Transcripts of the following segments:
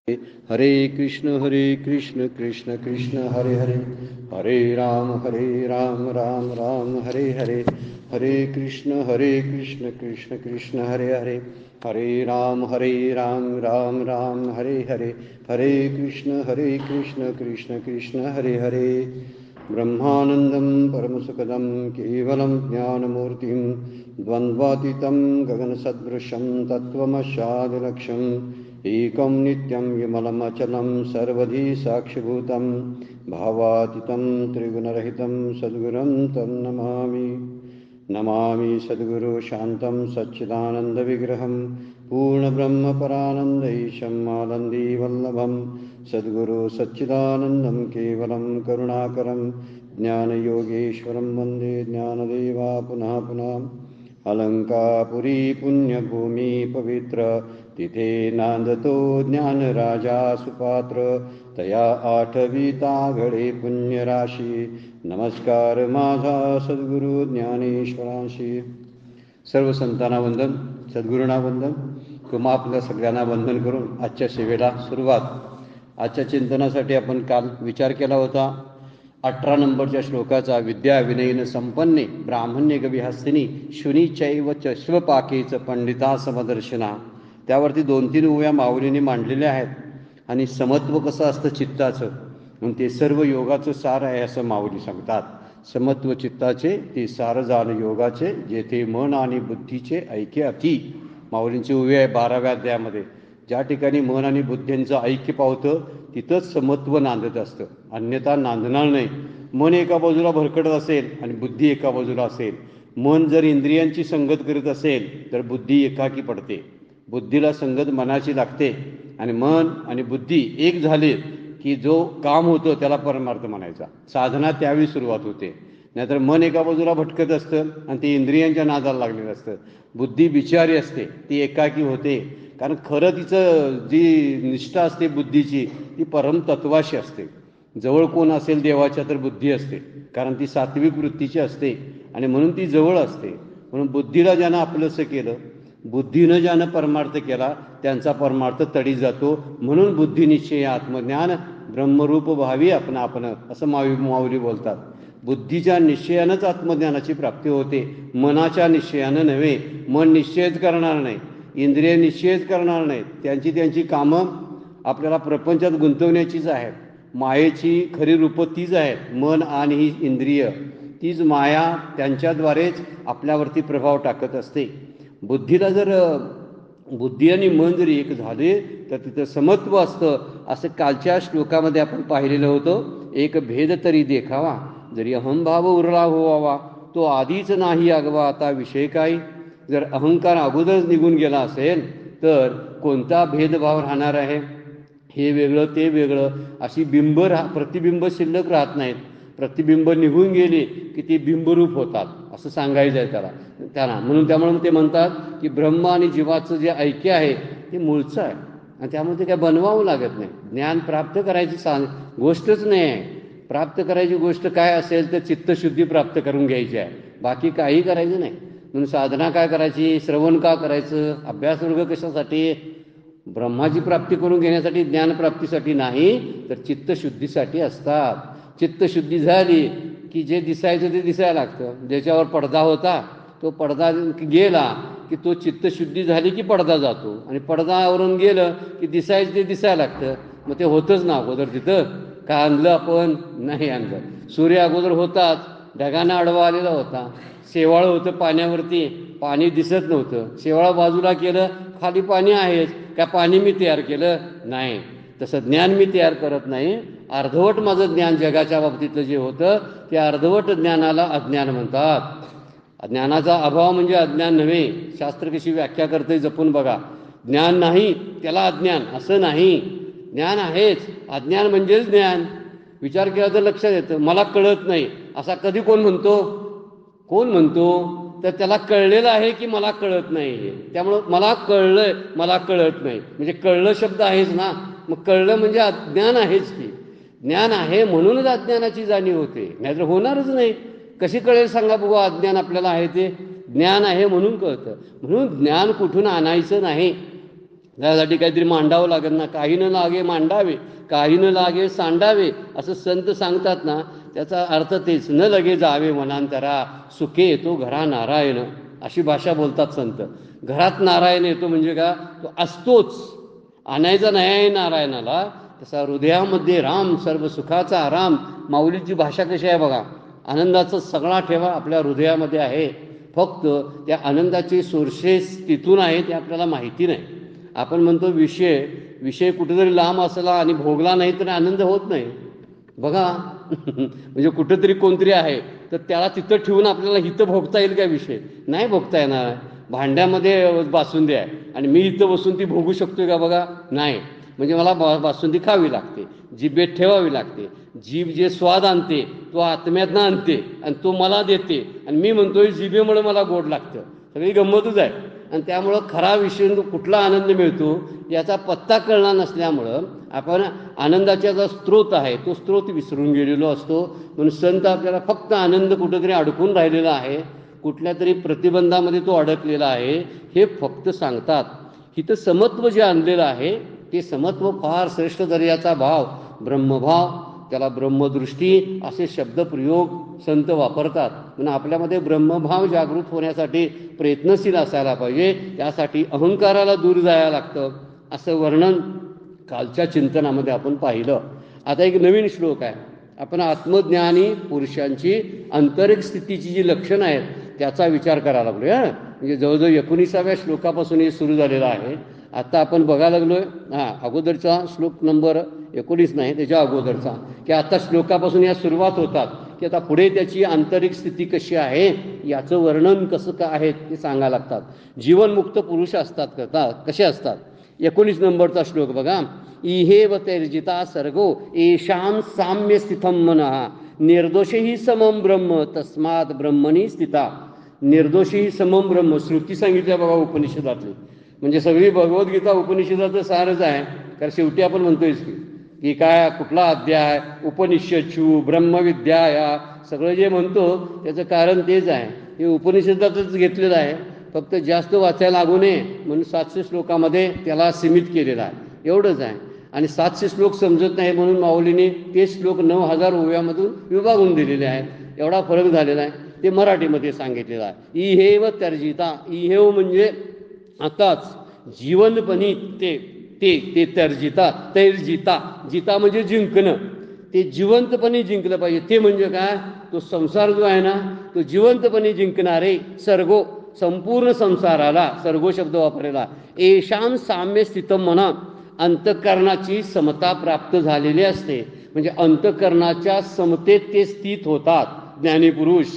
हरे कृष्ण कृष्ण कृष्ण हरे हरे, हरे राम राम राम हरे हरे, हरे कृष्ण कृष्ण कृष्ण हरे हरे, हरे राम राम राम हरे हरे, हरे कृष्ण कृष्ण कृष्ण हरे हरे। ब्रह्मानन्दं परमसुखदं केवलं ज्ञानमूर्तिं द्वन्द्वातीतं गगनसदृशं तत्त्वमस्यादिलक्ष्यम् एकं नित्यं विमलमचलं सर्वधी साक्षिभूतं भावातीतं त्रिगुणरहितं सद्गुरुं तं नमामि। नमामि सद्गुरु शान्तं सच्चिदानन्दविग्रहं पूर्णब्रह्मपरानन्दैशम् आनन्दीवल्लभं सद्गुरु सच्चिदानन्दं केवलं करुणाकरं ज्ञानयोगेश्वरं वन्दे ज्ञानदेवा पुनः पुनः। अलंकापुरी पुण्यभूमी पवित्र तिथे नांदतो ज्ञानराजा सुपात्र, तया आठविता घडे पुण्यराशी नमस्कार माझा सद्गुरु ज्ञानेश्वरांशी। सर्व संतांना वंदन, सद्गुरूंना वंदन. तुम्हा आपल्या सगळ्यांना वंदन करून आजच्या सेवेला सुरुवात. आजच्या चिंतनासाठी आपण काल विचार केला होता 18 नंबरच्या श्लोकाचा. विद्या विनयन संपन्ने ब्राह्मण्य गवी हस्तिनी शुनीचैव चश्वपाकेच पंडिता समदर्शना. त्यावरती 2-3 उव्या माऊलीने मांडलेल्या आहेत. आणि समत्व कसं असतं चित्ताचं, म्हणून ते सर्व योगाचं सार आहे असं माऊली सांगतात. समत्व चित्ताचे ते सार जाण योगाचे, जेथे मन आणि बुद्धीचे ऐक्य अति. माऊलींची उभी आहे 12व्या अध्यायामध्ये. ज्या ठिकाणी मन आणि बुद्धींचं ऐक्य पावतं तिथंच समत्व नांदत असतं, अन्यथा नांदणार नाही. मन एका बाजूला भरकटत असेल आणि बुद्धी एका बाजूला असेल, मन जर इंद्रियांची संगत करीत असेल तर बुद्धी एकाकी पडते. बुद्धीला संगत मनाची लागते आणि मन आणि बुद्धी एक झाले की जो काम होतं त्याला परमार्थ म्हणायचा. साधना त्यावेळी सुरुवात होते. नाहीतर मन एका बाजूला भटकत असतं आणि ते इंद्रियांच्या नादाला लागलेलं असतं. बुद्धी बिचारी असते, ती एकाकी होते. कारण खरं तिचं जी निष्ठा असते बुद्धीची ती परमतत्वाशी असते. जवळ कोण असेल देवाच्या तर बुद्धी असते, कारण ती सात्विक वृत्तीची असते आणि म्हणून ती जवळ असते. म्हणून बुद्धीला ज्यानं आपलंसं केलं, बुद्धीनं ज्यानं परमार्थ केला त्यांचा परमार्थ तडी जातो. म्हणून बुद्धिनिश्चय आत्मज्ञान ब्रह्मरूप भावी आपण असं माऊली बोलतात. बुद्धीच्या निश्चयानंच आत्मज्ञानाची प्राप्ती होते, मनाच्या निश्चयानं नव्हे. मन निश्चयच करणार नाही, इंद्रिय निश्चयच करणार नाहीत. त्यांची कामं आपल्याला प्रपंचात गुंतवण्याचीच आहेत. मायेची खरी रूपं तीच आहेत. मन आणि ही इंद्रिय, तीच माया, त्यांच्याद्वारेच आपल्यावरती प्रभाव टाकत असते. बुद्धीला जर बुद्धी आणि मन जरी एक झाले तर तिथं समत्व असतं. असं कालच्या श्लोकामध्ये आपण पाहिलेलं होतं. एक भेद तरी देखावा, जरी अहंभाव उरला होवावा, तो आधीच नाही आगवा आता विषय काय. जर अहंकार अगोदरच निघून गेला असेल तर कोणता भेदभाव राहणार आहे. हे वेगळं ते वेगळं अशी प्रतिबिंब शिल्लक राहत नाहीत. प्रतिबिंब निघून गेले की ते बिंबरूप होतात असं सांगायचं आहे त्याला. त्यामुळे ते म्हणतात की ब्रह्म आणि जीवाचं जे ऐक्य आहे ते मूळचं आहे आणि त्यामध्ये काय बनवावं लागत नाही. ज्ञान प्राप्त करायची गोष्टच नाही आहे. प्राप्त करायची गोष्ट काय असेल तर चित्तशुद्धी प्राप्त करून घ्यायची आहे, बाकी काही करायचं नाही. म्हणून साधना काय करायची, श्रवण का करायचं, अभ्यासवर्ग कशासाठी, ब्रह्माची प्राप्ती करून घेण्यासाठी, ज्ञानप्राप्तीसाठी नाही तर चित्तशुद्धीसाठी असतात. चित्तशुद्धी झाली की जे दिसायचं ते दिसायला लागतं. ज्याच्यावर पडदा होता तो पडदा गेला की तो चित्तशुद्धी झाली की पडदा जातो, आणि पडदावरून गेलं की दिसायचं ते दिसायला लागतं. मग ते होतच ना अगोदर. तिथं का आणलं आपण, नाही आणलं. सूर्य अगोदर होताच, ढगांना आडवा आलेला होता. शेवाळं होतं पाण्यावरती, पाणी दिसत नव्हतं. शेवाळं बाजूला केलं, खाली पाणी आहेच. का पाणी मी तयार केलं, नाही. तसं ज्ञान मी तयार करत नाही. अर्धवट माझं ज्ञान जगाच्या बाबतीतलं जे होतं ते अर्धवट ज्ञानाला अज्ञान म्हणतात. ज्ञानाचा अभाव म्हणजे अज्ञान नव्हे. शास्त्र कशी व्याख्या करते जपून बघा. ज्ञान नाही त्याला अज्ञान असं नाही. ज्ञान आहेच, अज्ञान म्हणजेच ज्ञान. विचार केला तर लक्षात येतं. मला कळत नाही असा कधी कोण म्हणतो तर त्याला कळलेलं आहे की मला कळत नाही. त्यामुळं मला कळलंय, मला कळत नाही, म्हणजे कळलं शब्द आहेच ना. मग कळलं म्हणजे अज्ञान आहेच की. ज्ञान आहे म्हणूनच अज्ञानाची जाणीव होते, नाहीतर होणारच नाही. कशी कळेल सांगा बघू अज्ञान आपल्याला आहे ते. ज्ञान आहे म्हणून कळतं. म्हणून ज्ञान कुठून आणायचं नाही. त्यासाठी काहीतरी मांडावं लागेल ना, काही न लागे मांडावे, काही न लागे सांडावे, असं संत सांगतात ना. त्याचा अर्थ तेच, न लगे जावे मनांतरा, सुखे येतो घरा नारायण, अशी भाषा बोलतात संत. घरात नारायण येतो म्हणजे का, तो असतोच, आणायचा नाही आहे नारायणाला. तसा हृदयामध्ये राम, सर्व सुखाचा आराम. माऊलीची भाषा कशी आहे बघा, आनंदाचा सगळा ठेवा आपल्या हृदयामध्ये आहे. फक्त त्या आनंदाचे सोर्सेस तिथून आहे ते आपल्याला माहिती नाही. आपण म्हणतो विषय कुठेतरी लांब असला आणि भोगला नाही तर आनंद होत नाही बघा. म्हणजे कुठेतरी कोणतरी आहे तर त्याला तिथं ठेवून आपल्याला इथं भोगता येईल का विषय, नाही भोगता येणार. भांड्यामध्ये बासुंदी आहे आणि मी इथं बसून ती भोगू शकतोय का बघा, नाही. म्हणजे मला बासुंदी खावी लागते, जिभेत ठेवावी लागते. जीभ जे स्वाद आणते तो आत्म्यातनं आणते आणि तो मला देते, आणि मी म्हणतोय जिभेमुळे मला गोड लागतं. सगळी गंमतच आहे. आणि त्यामुळं खरा विषय कुठला आनंद मिळतो याचा पत्ता कळणार नसल्यामुळं आपण आनंदाचा जो स्रोत आहे तो स्रोत विसरून गेलेलो असतो. म्हणून संत आपल्याला फक्त आनंद कुठेतरी अडकून राहिलेला आहे, कुठल्या तरी प्रतिबंधामध्ये तो अडकलेला आहे हे फक्त सांगतात. इथं समत्व जे आणलेलं आहे ते समत्व फार श्रेष्ठ दर्जाचा भाव, ब्रह्मभाव, त्याला ब्रह्मदृष्टी असे शब्दप्रयोग संत वापरतात. म्हणून आपल्यामध्ये ब्रह्मभाव जागृत होण्यासाठी प्रयत्नशील असायला पाहिजे. त्यासाठी अहंकाराला दूर जायला लागतं, असं वर्णन कालच्या चिंतनामध्ये आपण पाहिलं. आता एक नवीन श्लोक आहे. आपण आत्मज्ञानी पुरुषांची आंतरिक स्थितीची जी लक्षणं आहेत त्याचा विचार करायला लागलो आहे. म्हणजे जवळजवळ 19व्या श्लोकापासून हे सुरू झालेलं आहे. आता आपण बघायला लागलोय अगोदरचा श्लोक नंबर 19 नाही, त्याच्या अगोदरचा, की आता श्लोकापासून या सुरुवात होतात की आता पुढे त्याची आंतरिक स्थिती कशी आहे याचं वर्णन कसं काय आहे ते सांगायला लागतात. जीवनमुक्त पुरुष असतात कसे असतात. 19 नंबरचा श्लोक बघा. इहेव तैर्जिता सर्गो येषां साम्य स्थितम मनः निर्दोषही समम ब्रह्म तस्मात् ब्रह्मणी स्थिता. निर्दोषही समम ब्रह्म श्रुती सांगितल्या बघा उपनिषदातली. म्हणजे सगळी भगवद्गीता उपनिषदाचं सारच आहे. कारण शेवटी आपण म्हणतोयच की काय कुठला अध्याय, उपनिषदशू, ब्रह्मविद्या, या सगळं जे म्हणतो त्याचं कारण तेच आहे. हे उपनिषदातच घेतलेलं आहे, फक्त जास्त वाचायला लागू नये म्हणून 700 श्लोकामध्ये त्याला सीमित केलेलं आहे, एवढंच आहे. आणि 700 श्लोक समजत नाही म्हणून माऊलीने ते श्लोक 9000 ओव्यामधून विभागून दिलेले आहेत. एवढा फरक झालेला आहे. ते मराठीमध्ये सांगितलेलं आहे. इहेव तर्जिता. इहेव म्हणजे आताच, जीवनपणी ते ते ते तर्जिता, तैर्जिता. जिता म्हणजे जिंकणं, ते जिवंतपणे जिंकलं पाहिजे. ते म्हणजे काय, तो संसार जो आहे ना तो जिवंतपणे जिंकणारे सर्गो, संपूर्ण संसाराला सर्गो शब्द वापरलेला. येषां साम्य स्थितम म्हणा, अंतःकरणाची समता प्राप्त झालेली असते. म्हणजे अंतःकरणाच्या समतेत ते स्थित होतात ज्ञानीपुरुष,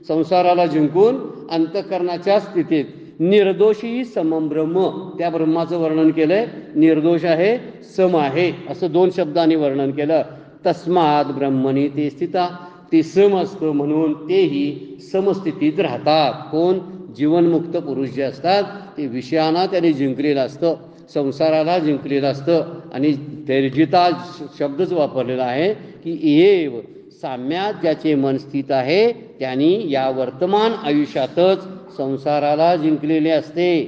संसाराला जिंकून अंतःकरणाच्या स्थितीत. निर्दोषी समम ब्रह्म, त्या ब्रह्माचं वर्णन केलंय. निर्दोष आहे, सम आहे, असं 2 शब्दांनी वर्णन केलं. तस्मात् ब्रह्मणी ते स्थिता. ते सम असतं म्हणून तेही समस्थितीत राहतात. कोण, जीवनमुक्त पुरुष जे असतात ते विषयांना त्यांनी जिंकलेलं असतं, संसाराला जिंकलेलं असतं. आणि तैर्जिता शब्दच वापरलेला आहे की एव साम्यात ज्याचे मन स्थित आहे त्यांनी या वर्तमान आयुष्यातच संसाराला जिंकलेले असते.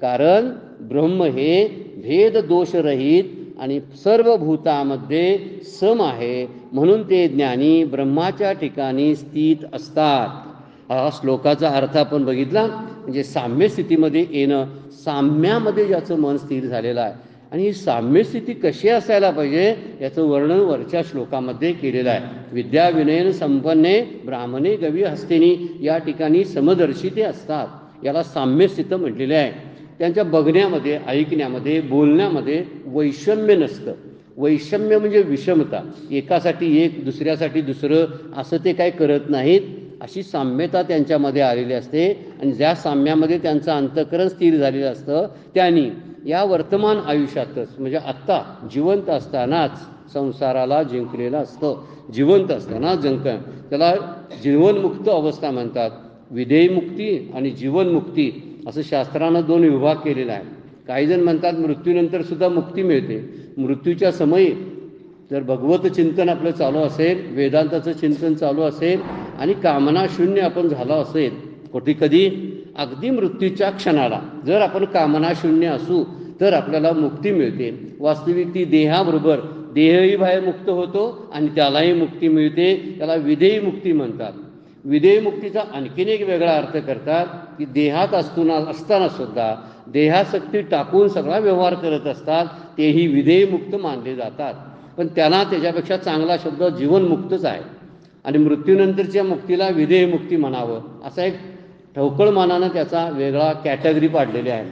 कारण ब्रह्म हे भेद दोषरहित आणि सर्व भूतामध्ये सम आहे, म्हणून ते ज्ञानी ब्रह्माच्या ठिकाणी स्थित असतात. हा श्लोकाचा अर्थ आपण बघितला. म्हणजे साम्य स्थितीमध्ये येणं, साम्यामध्ये ज्याचं मन स्थिर झालेलं आहे. आणि ही साम्य स्थिती कशी असायला पाहिजे याचं वर्णन वरच्या श्लोकामध्ये केलेलं आहे. विद्या विनयन संपन्ने ब्राह्मणे गवी हस्तिनी, या ठिकाणी समदर्शी ते असतात. याला साम्य स्थिती म्हटलेले आहे. त्यांच्या बघण्यामध्ये, ऐकण्यामध्ये, बोलण्यामध्ये वैषम्य नसतं. वैषम्य म्हणजे विषमता, एकासाठी एक दुसऱ्यासाठी दुसरं असं ते काय करत नाहीत. अशी साम्यता त्यांच्यामध्ये आलेली असते. आणि ज्या साम्यामध्ये त्यांचं अंतःकरण स्थिर झालेलं असतं त्यांनी या वर्तमान आयुष्यातच, म्हणजे आत्ता जिवंत असतानाच संसाराला जिंकलेलं असतं. जिवंत असताना त्याला जीवनमुक्त अवस्था म्हणतात. विधेयमुक्ती आणि जीवनमुक्ती असं शास्त्रानं 2 विभाग केलेला आहे. काही जण म्हणतात मृत्यूनंतर सुद्धा मुक्ती मिळते. मृत्यूच्या समयी जर भगवत चिंतन आपलं चालू असेल, वेदांताचं चिंतन चालू असेल आणि कामना शून्य आपण झालो असेल, कधी अगदी मृत्यूच्या क्षणाला जर आपण कामना शून्य असू तर आपल्याला मुक्ती मिळते. वास्तविक ती देहाबरोबर देहही बाहेर मुक्त होतो आणि त्यालाही मुक्ती मिळते. त्याला विधेयी मुक्ती म्हणतात. विधेयी मुक्तीचा आणखीन एक वेगळा अर्थ करतात की देहात असताना सुद्धा देहासक्ती टाकून सगळा व्यवहार करत असतात, तेही विधेयी मुक्त मानले जातात. पण त्यांना त्याच्यापेक्षा चांगला शब्द जीवनमुक्तच आहे. आणि मृत्यूनंतरच्या मुक्तीला विधेयी मुक्ती म्हणावं असा एक ठोकळ मानानं त्याचा वेगळा कॅटेगरी पाडलेली आहे.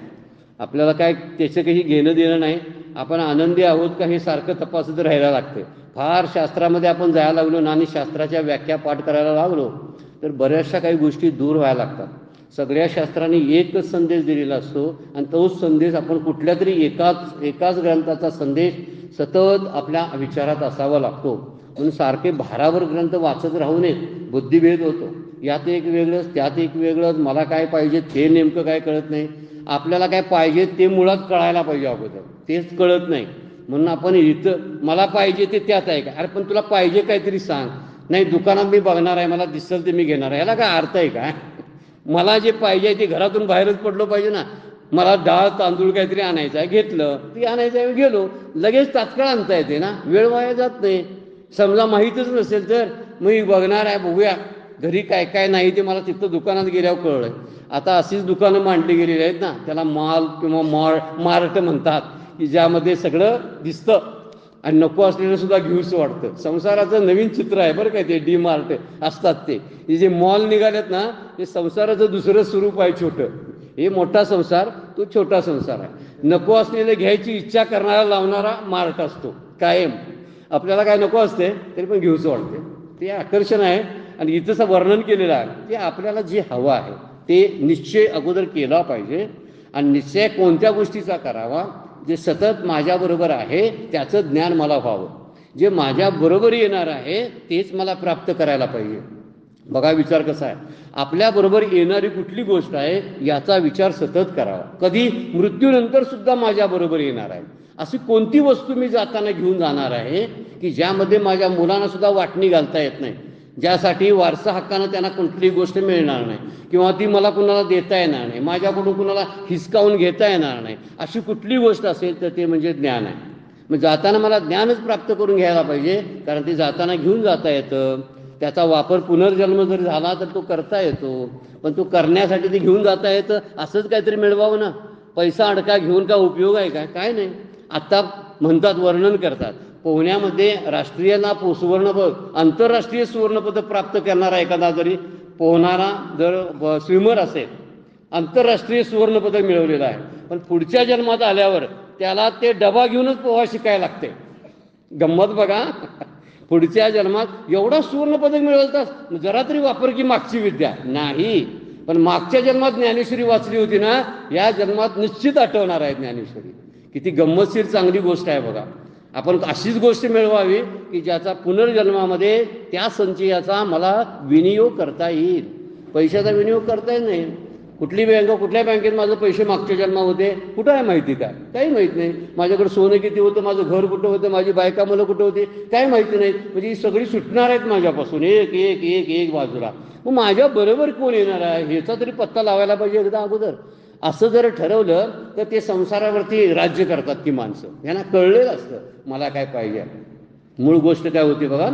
आपल्याला काय त्याचं काही घेणं देणं नाही. आपण आनंदी आहोत का हे सारखं तपासत राहायला लागते. फार शास्त्रामध्ये आपण जायला लागलो ना आणि शास्त्राच्या व्याख्या पाठ करायला लागलो तर बऱ्याचशा काही गोष्टी दूर व्हायला लागतात. सगळ्या शास्त्रांनी एकच संदेश दिलेला असतो आणि तोच संदेश आपण कुठल्या तरी एकाच ग्रंथाचा संदेश सतत आपल्या विचारात असावा लागतो. म्हणून सारखे भारावर ग्रंथ वाचत राहू नयेत. बुद्धिभेद होतो. यात एक वेगळंच त्यात एक वेगळंच. मला काय पाहिजे ते नेमकं काय कळत नाही. आपल्याला काय पाहिजे ते मुळात कळायला पाहिजे अगोदर, तेच कळत नाही. म्हणून आपण इथं मला पाहिजे ते त्यात आहे का, अरे पण तुला पाहिजे काहीतरी सांग. नाही दुकानात मी बघणार आहे, मला दिसेल ते मी घेणार आहे, याला काय अर्थ आहे का. मला जे पाहिजे ते घरातून बाहेरच पडलो पाहिजे ना. मला डाळ तांदूळ काहीतरी आणायचं आहे, घेतलं. ती आणायचं आहे, गेलो, लगेच तात्काळ आणता येते ना, वेळ वाया जात नाही. समजा माहीतच नसेल तर मी बघणार आहे, बघूया घरी काय काय नाही ते मला तिथं दुकानात गेल्यावर कळलं. आता अशीच दुकानं मांडली गेलेली आहेत ना, त्याला मॉल किंवा मार्ट म्हणतात की ज्यामध्ये सगळं दिसतं आणि नको असलेलं सुद्धा घेऊच वाटतं. संसाराचं नवीन चित्र आहे बरं काय ते डी मार्ट असतात ते जे मॉल निघालेत ना, ते संसाराचं दुसरं स्वरूप आहे छोटं. हे मोठा संसार, तो छोटा संसार आहे. नको असलेलं घ्यायची इच्छा करणारा लावणारा मार्ट असतो कायम. आपल्याला काय नको असते तरी पण घेऊच वाटते. ते आकर्षण आहे. आणि इथंचं वर्णन केलेलं आहे की आपल्याला जे हवं आहे ते निश्चय अगोदर केला पाहिजे. आणि निश्चय कोणत्या गोष्टीचा करावा, जे सतत माझ्याबरोबर आहे त्याचं ज्ञान मला व्हावं. जे माझ्याबरोबर येणार आहे तेच मला प्राप्त करायला पाहिजे. बघा विचार कसा आहे. आपल्याबरोबर येणारी कुठली गोष्ट आहे याचा विचार सतत करावा. कधी मृत्यूनंतर सुद्धा माझ्याबरोबर येणार आहे अशी कोणती वस्तू मी जाताना घेऊन जाणार आहे की ज्यामध्ये माझ्या मुलांना सुद्धा वाटणी घालता येत नाही, ज्यासाठी वारसा हक्कानं त्यांना कुठलीही गोष्ट मिळणार नाही किंवा ती मला कुणाला देता येणार नाही, माझ्याकडून कुणाला हिसकावून घेता येणार नाही, अशी कुठली गोष्ट असेल तर ते म्हणजे ज्ञान आहे. मग जाताना मला ज्ञानच प्राप्त करून घ्यायला पाहिजे, कारण ते जाताना घेऊन जाता येतं. त्याचा वापर पुनर्जन्म जर झाला तर तो करता येतो. पण तो करण्यासाठी ते घेऊन जाता येतं. असंच काहीतरी मिळवावं ना. पैसा अडका घेऊन का उपयोग आहे काय नाही. आत्ता म्हणतात, वर्णन करतात, पोहण्यामध्ये राष्ट्रीयला सुवर्णपदक, आंतरराष्ट्रीय सुवर्णपदक प्राप्त करणारा एखादा जरी पोहणारा जर स्विमर असेल, आंतरराष्ट्रीय सुवर्णपदक मिळवलेलं आहे, पण पुढच्या जन्मात आल्यावर त्याला ते डबा घेऊनच पोहा शिकायला लागते. गंमत बघा. पुढच्या जन्मात एवढा सुवर्णपदक मिळवतास, जरा तरी वापर की मागची विद्या नाही. पण मागच्या जन्मात ज्ञानेश्वरी वाचली होती ना, या जन्मात निश्चित आठवणार आहे ज्ञानेश्वरी. किती गंमतशीर चांगली गोष्ट आहे बघा. आपण अशीच गोष्ट मिळवावी की ज्याचा पुनर्जन्मामध्ये त्या संचयाचा मला विनियोग करता येईल. पैशाचा विनियोग करता येत नाही. कुठल्या बँकेत माझं पैसे मागच्या जन्मा होते कुठं आहे माहिती काय, काही माहीत नाही. माझ्याकडे सोनं किती होतं, माझं घर कुठं होतं, माझी बायका मुलं कुठं होती, काही माहिती नाही. म्हणजे ही सगळी सुटणार आहेत माझ्यापासून एक एक एक एक बाजूला. मग माझ्या बरोबर कोण येणार आहे ह्याचा तरी पत्ता लावायला पाहिजे एकदा अगोदर. असं जर ठरवलं तर ते संसारावरती राज्य करतात की माणसं. यांना कळलेलं असतं मला काय पाहिजे. मूळ गोष्ट काय होती बघा,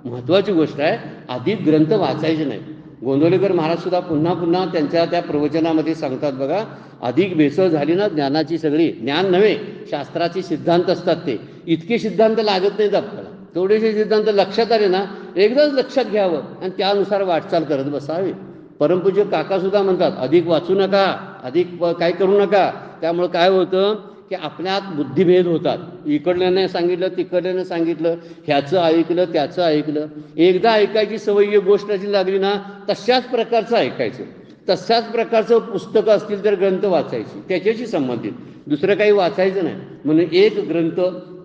महत्त्वाची गोष्ट आहे, अधिक ग्रंथ वाचायचे नाही. गोंदवलेकर महाराज सुद्धा पुन्हा पुन्हा त्यांच्या त्या प्रवचनामध्ये सांगतात बघा, अधिक भेसळ झाली ना ज्ञानाची, सगळी ज्ञान नव्हे शास्त्राचे सिद्धांत असतात ते, इतके सिद्धांत लागत नाहीत आपल्याला. थोडेसे सिद्धांत लक्षात आले ना एकदाच लक्षात घ्यावं आणि त्यानुसार वाटचाल करत बसावी. परमपूज्य काका सुद्धा म्हणतात, अधिक वाचू नका, अधिक काय करू नका. त्यामुळं काय होतं की आपल्यात बुद्धिभेद होतात. इकडल्याने सांगितलं तिकडल्याने सांगितलं, ह्याचं ऐकलं त्याचं ऐकलं. एकदा ऐकायची सवय गोष्ट अशी लागली ना तशाच प्रकारचं ऐकायचं. तशाच प्रकारचं पुस्तकं असतील तर ग्रंथ वाचायची त्याच्याशी संबंधित, दुसरं काही वाचायचं नाही. म्हणून एक ग्रंथ,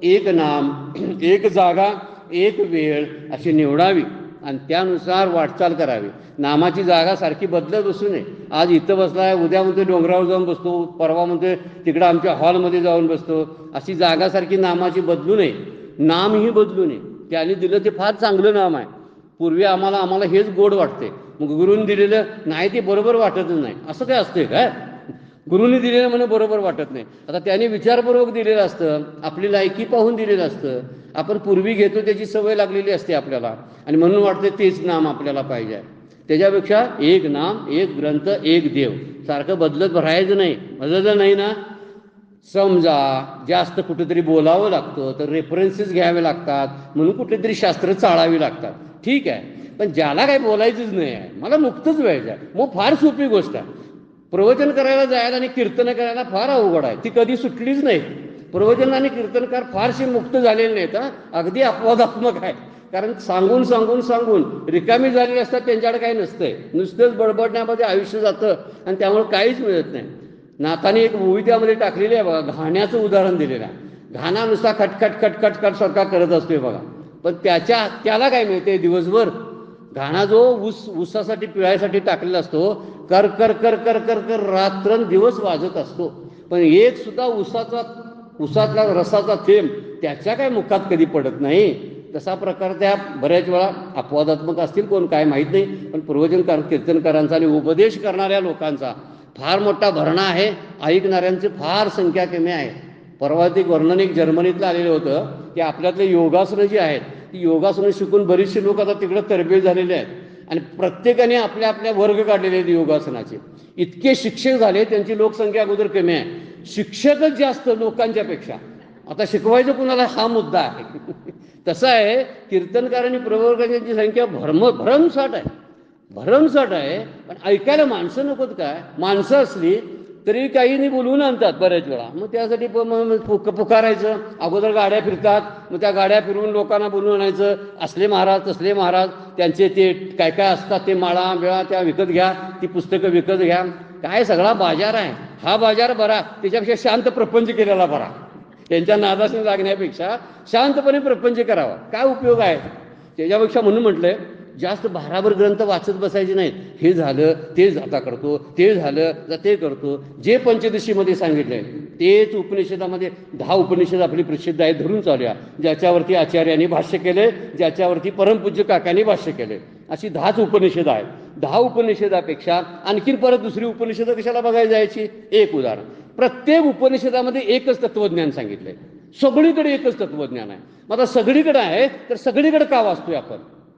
एक नाम, एक जागा, एक वेळ अशी निवडावी आणि त्यानुसार वाटचाल करावी. नामाची जागा सारखी बदलत बसू नये. आज इथं बसलाय, उद्या म्हणतो डोंगरावर जाऊन बसतो, परवा म्हणतो तिकडं आमच्या हॉलमध्ये जाऊन बसतो. अशी जागासारखी नामाची बदलू नये, नामही बदलू नये. त्याने दिलं ते फार चांगलं नाम आहे. पूर्वी आम्हाला हेच गोड वाटते, मग गुरूंनी दिलेलं नाही ते बरोबर वाटतच नाही. असं काय असते काय. गुरुने दिलेलं म्हणून बरोबर वाटत नाही. आता त्याने विचारपूर्वक दिलेलं असतं, आपली लायकी पाहून दिलेलं असतं. आपण पूर्वी घेतो त्याची सवय लागलेली असते आपल्याला, आणि म्हणून वाटतं तेच नाम आपल्याला पाहिजे. त्याच्यापेक्षा एक नाम, एक ग्रंथ, एक देव, सारखं बदलत राहायचं नाही. बदललं नाही ना, समजा जास्त कुठेतरी बोलावं लागतं तर रेफरन्सेस घ्यावे लागतात, म्हणून कुठेतरी शास्त्र चाळावी लागतात. ठीक आहे, पण ज्याला काही बोलायचंच नाही आहे, मला नुकतंच व्हायचं आहे, मग फार सोपी गोष्ट आहे. प्रवचन करायला जायला आणि कीर्तन करायला फार अवघड आहे, ती कधी सुटलीच नाही. प्रवचन आणि कीर्तनकार फारसे मुक्त झालेले नाहीत, अगदी अपवादात्मक आहे. कारण सांगून सांगून सांगून रिकामी झालेले असतात, त्यांच्याकडे काही नसतंय, नुसतंच बडबडण्यामध्ये आयुष्य जातं आणि त्यामुळे काहीच मिळत नाही. नाथाने एक मूवी त्यामध्ये टाकलेली आहे बघा, घाण्याचं उदाहरण दिलेलं आहे. घाणा नुसता खटखट खटखट खट सारखा करत असतोय बघा, पण त्याला काय मिळते दिवसभर? घाणा जो ऊसासाठी पिळायसाठी टाकलेला असतो, कर कर कर कर कर कर रात्रंदिवस वाजत असतो, पण एक सुद्धा ऊसातला रसाचा थेंब त्याच्या काय मुखात कधी पडत नाही. तसा प्रकार त्या बऱ्याच वेळा अपवादात्मक असतील, कोण काय माहीत नाही, पण प्रवचन कीर्तनकारांचा आणि उपदेश करणाऱ्या लोकांचा फार मोठा भरणा आहे, ऐकणाऱ्यांची फार संख्या कमी आहे. परवा ते वर्णन एक जर्मनीतलं आलेलं होतं की आपल्यातले योगासनं जी आहेत ती योगासनं शिकून बरीचसे लोक आता तिकडे तरबेज झालेले आहेत, आणि प्रत्येकाने आपल्या आपल्या वर्ग काढलेले आहेत योगासनाचे. इतके शिक्षक झाले, त्यांची लोकसंख्या अगोदर कमी आहे, शिक्षकच जास्त लोकांच्या पेक्षा. आता शिकवायचं कुणाला हा मुद्दा आहे. तसं आहे, कीर्तनकार आणि प्रवर्गांची संख्या भरमसाठ आहे, भरमसाठ आहे, पण ऐकायला माणसं नकोत काय? माणसं असली तरी काही नाही बोलवून आणतात बऱ्याच वेळा. मग त्यासाठी पुकारायचं, अगोदर गाड्या फिरतात, मग त्या गाड्या फिरवून लोकांना बोलवून आणायचं, असले महाराज तसले महाराज, त्यांचे ते काय काय असतात ते माळा बिळा त्या विकत घ्या, ती पुस्तकं विकत घ्या. काय सगळा बाजार आहे. हा बाजार बरा, त्याच्यापेक्षा शांत प्रपंच केलेला बरा. त्यांच्या नादाने लागण्यापेक्षा शांतपणे प्रपंच करावा, काय उपयोग आहे त्याच्यापेक्षा. म्हणून म्हटलंय जास्त भाराभर ग्रंथ वाचत बसायचे नाहीत. हे झालं ते आता करतो, ते झालं ते करतो. जे पंचदशीमध्ये सांगितलंय तेच उपनिषदामध्ये 10 उपनिषद आपली प्रसिद्ध आहेत, धरून चालूया, ज्याच्यावरती आचार्यांनी भाष्य केले, ज्याच्यावरती परमपूज्य काकांनी भाष्य केले, अशी 10च उपनिषद आहेत. 10 उपनिषदापेक्षा आणखीन परत दुसरी उपनिषद कशाला बघायला जायची? एक उदाहरण, प्रत्येक उपनिषदामध्ये एकच तत्वज्ञान सांगितलंय, सगळीकडे एकच तत्वज्ञान आहे. मग आता सगळीकडे आहे तर सगळीकडे का वाचतोय आपण?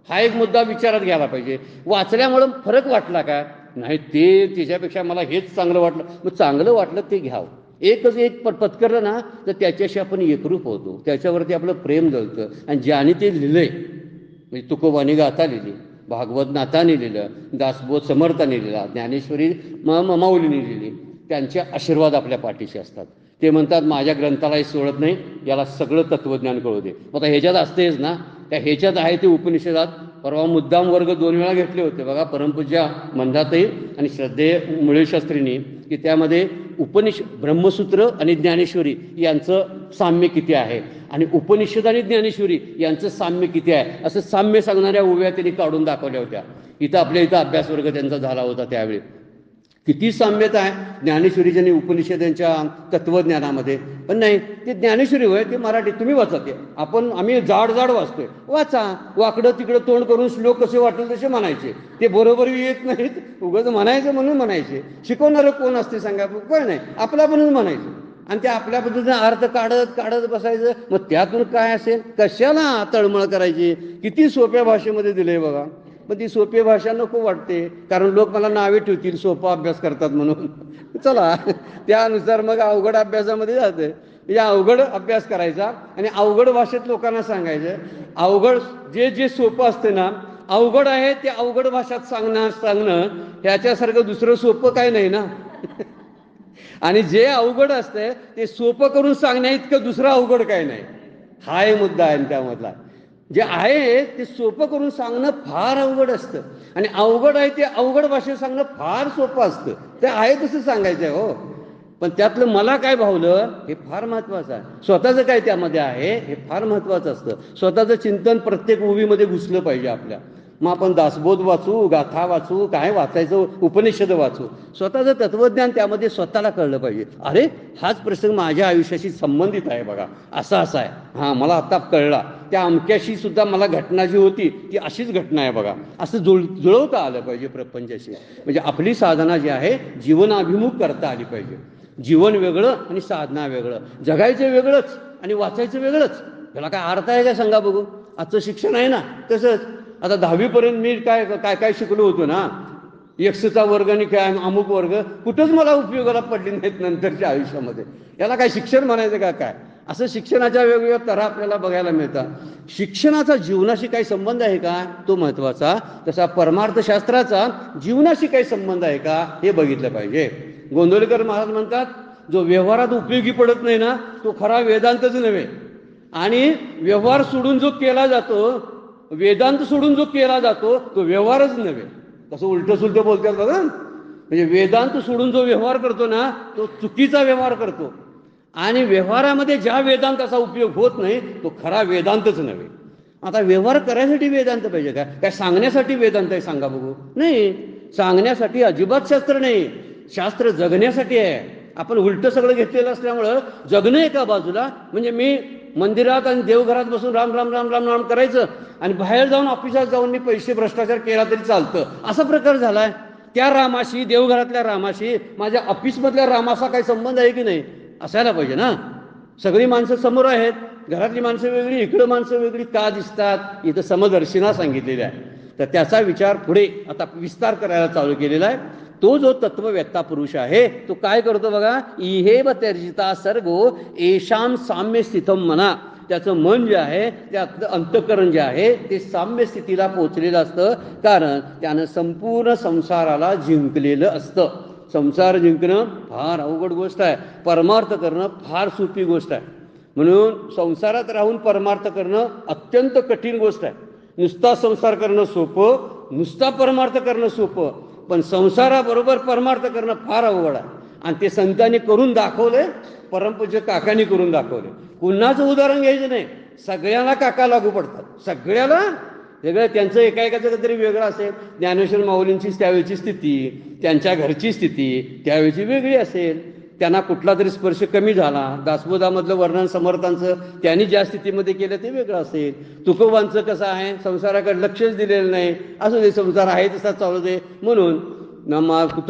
हा एक मुद्दा विचारात घ्यायला पाहिजे. वाचल्यामुळं फरक वाटला का? नाही, त्याच्यापेक्षा मला हेच चांगलं वाटलं, मग चांगलं वाटलं ते घ्यावं. एकच एक पत्करलं ना तर त्याच्याशी आपण एकरूप होतो, त्याच्यावरती आपलं प्रेम जळतं. आणि ज्याने ते लिहिलंय, म्हणजे तुकोबानी गाथा लिहिली, भागवत नाथाने लिहिलं, दासबोध समर्थाने लिहिला, ज्ञानेश्वरी माऊलीने लिहिली, त्यांचे आशीर्वाद आपल्या पाठीशी असतात. ते म्हणतात माझ्या ग्रंथालाही सोडत नाही, याला सगळं तत्वज्ञान कळू दे. आता ह्याच्यात असतेच ना, त्या ह्याच्यात आहे ते उपनिषदात. परवा मुद्दाम वर्ग 2 वेळा घेतले होते बघा, परमपूज्या मंदाताई आणि श्रद्धेय मुळे शास्त्रींनी, की त्यामध्ये ब्रह्मसूत्र आणि ज्ञानेश्वरी यांचं साम्य किती आहे, आणि उपनिषद आणि ज्ञानेश्वरी यांचं साम्य किती आहे, असं साम्य सांगणाऱ्या उभ्या त्यांनी काढून दाखवल्या होत्या. इथं आपल्या इथं अभ्यास वर्ग त्यांचा झाला होता त्यावेळी. किती साम्यता आहे ज्ञानेश्वरीच्या आणि उपनिषदांच्या तत्वज्ञानामध्ये. पण नाही, ते ज्ञानेश्वरी होय ते मराठी तुम्ही वाचा, ते आम्ही जाड वाचतोय, वाचा. वाकडं तिकडं तोंड करून श्लोक कसे वाटेल तसे म्हणायचे, ते बरोबर येत नाहीत, उगाच म्हणायचं म्हणून म्हणायचे. शिकवणारं कोण असते सांगा? कोण नाही, आपला म्हणून म्हणायचं, आणि त्या आपल्या पद्धतीने अर्थ काढत बसायचं. मग त्यातून काय असेल? कशाला तळमळ करायची? किती सोप्या भाषेमध्ये दिलंय बघा. पण ती सोपी भाषा नको वाटते, कारण लोक मला नावे ठेवतील सोपा अभ्यास करतात म्हणून. चला, त्यानुसार मग अवघड अभ्यासामध्ये जाते. या अवघड अभ्यास करायचा आणि अवघड भाषेत लोकांना सांगायचं. अवघड जे सोपं असतं ना, अवघड आहे ते अवघड भाषेत सांगणं ह्याच्यासारखं दुसरं सोपं काय नाही ना. आणि जे अवघड असतंय ते सोपं करून सांगण्या इतकं दुसरं अवघड काय नाही. हा एक मुद्दा आहे त्यामधला. जे आहे ते सोपं करून सांगणं फार अवघड असतं, आणि अवघड आहे ते अवघड भाषेत सांगणं फार सोपं असतं. ते आहे तसं सांगायचं आहे हो, पण त्यातलं मला काय भावलं हे फार महत्वाचं आहे. स्वतःचं काय त्यामध्ये आहे हे फार महत्वाचं असतं. स्वतःचं चिंतन प्रत्येक ओवीमध्ये घुसलं पाहिजे आपल्या. मग आपण दासबोध वाचू, गाथा वाचू, काय वाचायचं, उपनिषद वाचू, स्वतःचं तत्वज्ञान त्यामध्ये स्वतःला कळलं पाहिजे. अरे हाच प्रसंग माझ्या आयुष्याशी संबंधित आहे बघा, असा आहे, हां मला आता कळला. त्या अमक्याशी सुद्धा मला घटना जी होती ती अशीच घटना आहे बघा, असं जुळवता आलं पाहिजे प्रपंचाशी. म्हणजे आपली साधना जी आहे जीवनाभिमुख करता आली पाहिजे. जीवन वेगळं आणि साधना वेगळं, जगायचं वेगळंच आणि वाचायचं वेगळंच. त्याला काय अर्थ आहे काय सांगा बघू. आजचं शिक्षण आहे ना तसंच. आता 10वीपर्यंत मी काय काय काय शिकलो होतो ना, एक्सचा वर्ग आणि काय अमुक वर्ग, कुठंच मला उपयोगाला पडली नाहीत नंतरच्या आयुष्यामध्ये. याला काय शिक्षण म्हणायचं का काय. असं शिक्षणाच्या वेगवेगळ्या तऱ्हा आपल्याला बघायला मिळतात. शिक्षणाचा जीवनाशी काही संबंध आहे का तो महत्वाचा, तसा परमार्थशास्त्राचा जीवनाशी काही संबंध आहे का हे बघितलं पाहिजे. गोंदवलेकर महाराज म्हणतात, जो व्यवहारात उपयोगी पडत नाही ना तो खरा वेदांतच नव्हे, आणि व्यवहार सोडून जो केला जातो, वेदांत सोडून जो केला जातो तो व्यवहारच नव्हे. कसं उलटं सुलटं बोलतात बघा. म्हणजे वेदांत सोडून जो व्यवहार करतो ना तो चुकीचा व्यवहार करतो, आणि व्यवहारामध्ये ज्या वेदांताचा उपयोग होत नाही तो खरा वेदांतच नव्हे. आता व्यवहार करायसाठी वेदांत पाहिजे का, काय सांगण्यासाठी वेदांत आहे सांगा बघू. नाही, सांगण्यासाठी अजिबात शास्त्र नाही. शास्त्र जगण्यासाठी आहे. आपण उलटं सगळं घेतलेलं असल्यामुळं जगणं एका बाजूला, म्हणजे मी मंदिरात आणि देवघरात बसून राम राम राम राम राम करायचं आणि बाहेर जाऊन ऑफिसात जाऊन मी पैसे भ्रष्टाचार केला तरी चालतं, असा प्रकार झालाय. त्या रामाशी, देवघरातल्या रामाशी माझ्या ऑफिसमधल्या रामाचा काही संबंध आहे की नाही, असायला पाहिजे ना. सगळी माणसं समोर आहेत, घरातली माणसं वेगळी, इकडं माणसं वेगळी का दिसतात, इथं समदर्शिना सांगितलेली आहे. तर त्याचा विचार पुढे आता विस्तार करायला चालू केलेला आहे. तो जो तत्ववेत्ता पुरुष आहे तो काय करतो बघा, इहेव त्यजिता सर्गो येषाम साम्य स्थितम मना. त्याचं मन जे आहे, त्यातलं अंतःकरण जे आहे ते साम्य स्थितीला पोचलेलं असतं, कारण त्यानं संपूर्ण संसाराला जिंकलेलं असतं. संसार जिंकणं फार अवघड गोष्ट आहे, परमार्थ करणं फार सोपी गोष्ट आहे. म्हणून संसारात राहून परमार्थ करणं अत्यंत कठीण गोष्ट आहे. नुसता संसार करणं सोपं, नुसता परमार्थ करणं सोपं, पण संसाराबरोबर परमार्थ करणं फार अवघड आहे. आणि ते संतांनी करून दाखवले, परमपूज्य काकांनी करून दाखवले. कुणाचं उदाहरण घ्यायचं नाही, सगळ्यांना काका लागू पडतात, सगळ्याला वेगळं. त्यांचं एकाएकाचं तरी वेगळं असेल. ज्ञानेश्वर माऊलींची त्यावेळची स्थिती, त्यांच्या घरची स्थिती त्यावेळची वेगळी असेल. त्यांना कुठला तरी स्पर्श कमी झाला. दासबोधामधलं वर्णन समर्थांचं त्यांनी ज्या स्थितीमध्ये केलं ते वेगळं असेल. तुकोबांचं कसं आहे, संसाराकडे लक्षच दिलेलं नाही, असं दे संसार आहे तसा चालू दे म्हणून.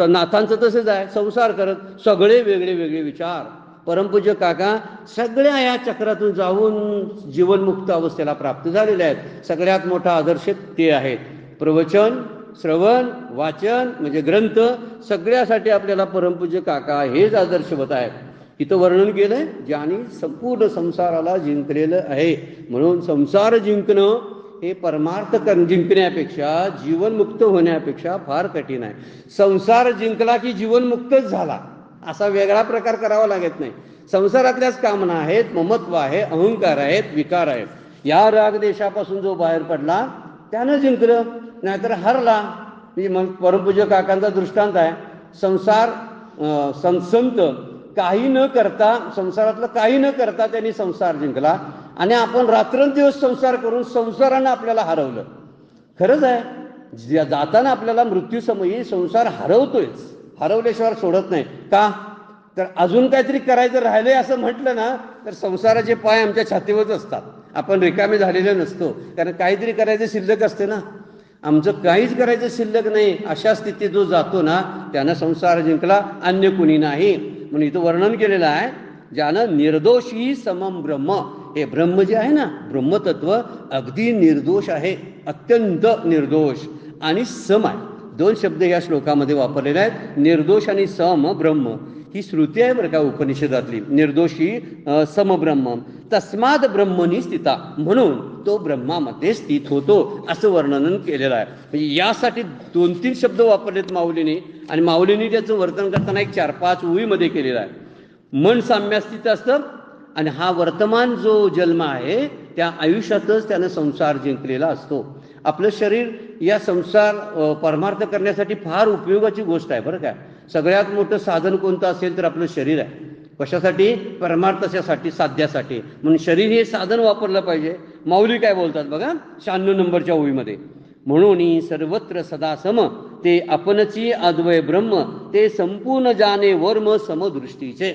नाथांचं तसंच आहे, संसार करत सगळे वेगळे वेगळे विचार. परमपूज्य काका सगळ्या या चक्रातून जाऊन जीवनमुक्त अवस्थेला प्राप्त झालेले आहेत. सगळ्यात मोठा आदर्श ते आहेत. प्रवचन, श्रवण, वाचन म्हणजे ग्रंथ, सगळ्यासाठी आपल्याला परमपूज्य काका हेच आदर्शवत आहेत. इथं वर्णन केलंय ज्यांनी संपूर्ण संसाराला जिंकलेलं आहे. म्हणून संसार जिंकणं हे परमार्थ जिंकण्यापेक्षा, जीवनमुक्त होण्यापेक्षा फार कठीण आहे. संसार जिंकला की जीवनमुक्तच झाला असा वेगळा प्रकार करावा लागत नाही. संसारातल्याच कामना आहेत, ममत्व आहे, अहंकार आहेत, विकार आहेत. या रागदेशापासून जो बाहेर पडला त्यानं जिंकलं, नाहीतर हरला. म्हणजे मग परमपूज्य काकांचा दृष्टांत आहे. संसार संत काही न करता, संसारातलं काही न करता त्यांनी संसार जिंकला, आणि आपण रात्रंदिवस संसार करून संसारानं आपल्याला हरवलं. खरंच आहे, जाताना आपल्याला मृत्यूसमयी संसार हरवतोयच, हरवल्याशिवाय सोडत नाही. का तर अजून काहीतरी करायचं राहिलंय असं म्हटलं ना तर संसाराचे पाय आमच्या छातीवरच असतात. आपण रिकामे झालेले नसतो, कारण काहीतरी करायचं शिल्लक असते ना. आमचं काहीच करायचं शिल्लक नाही, अशा स्थितीत जो जातो ना त्यानं संसार जिंकला, अन्य कुणी नाही. म्हणून इथं वर्णन केलेलं आहे, ज्यानं निर्दोषी समम ब्रह्म. हे ब्रह्म जे आहे ना, ब्रह्मतत्व अगदी निर्दोष आहे, अत्यंत निर्दोष आणि सम आहे. दोन शब्द या श्लोकामध्ये वापरलेले आहेत, निर्दोष आणि सम ब्रह्म. ही श्रुती आहे बरं का उपनिषदातली. निर्दोषी समब्रह्म तस्माद ब्रह्मनी स्थिता, म्हणून तो ब्रह्मामध्ये स्थित होतो असं वर्णन केलेलं आहे. म्हणजे यासाठी 2-3 शब्द वापरलेत माऊलींनी, आणि माऊलींनी त्याचं वर्तन करताना एक 4-5 ओळीमध्ये केलेलं आहे. मन साम्यात स्थित असतं, आणि हा वर्तमान जो जन्म आहे त्या आयुष्यातच त्यानं संसार जिंकलेला असतो. आपलं शरीर या संसार परमार्थ करण्यासाठी फार उपयोगाची गोष्ट आहे बरं का. सगळ्यात मोठं साधन कोणतं असेल तर आपलं शरीर आहे. कशासाठी? परमार्थासाठी, साध्यासाठी. म्हणून शरीर हे साधन वापरलं पाहिजे. माऊली काय बोलतात बघा 96 नंबरच्या ओळीमध्ये, म्हणून सर्वत्र सदा सम ते आपणची अद्वय ब्रह्म ते संपूर्ण जाणे वर्म समदृष्टीचे.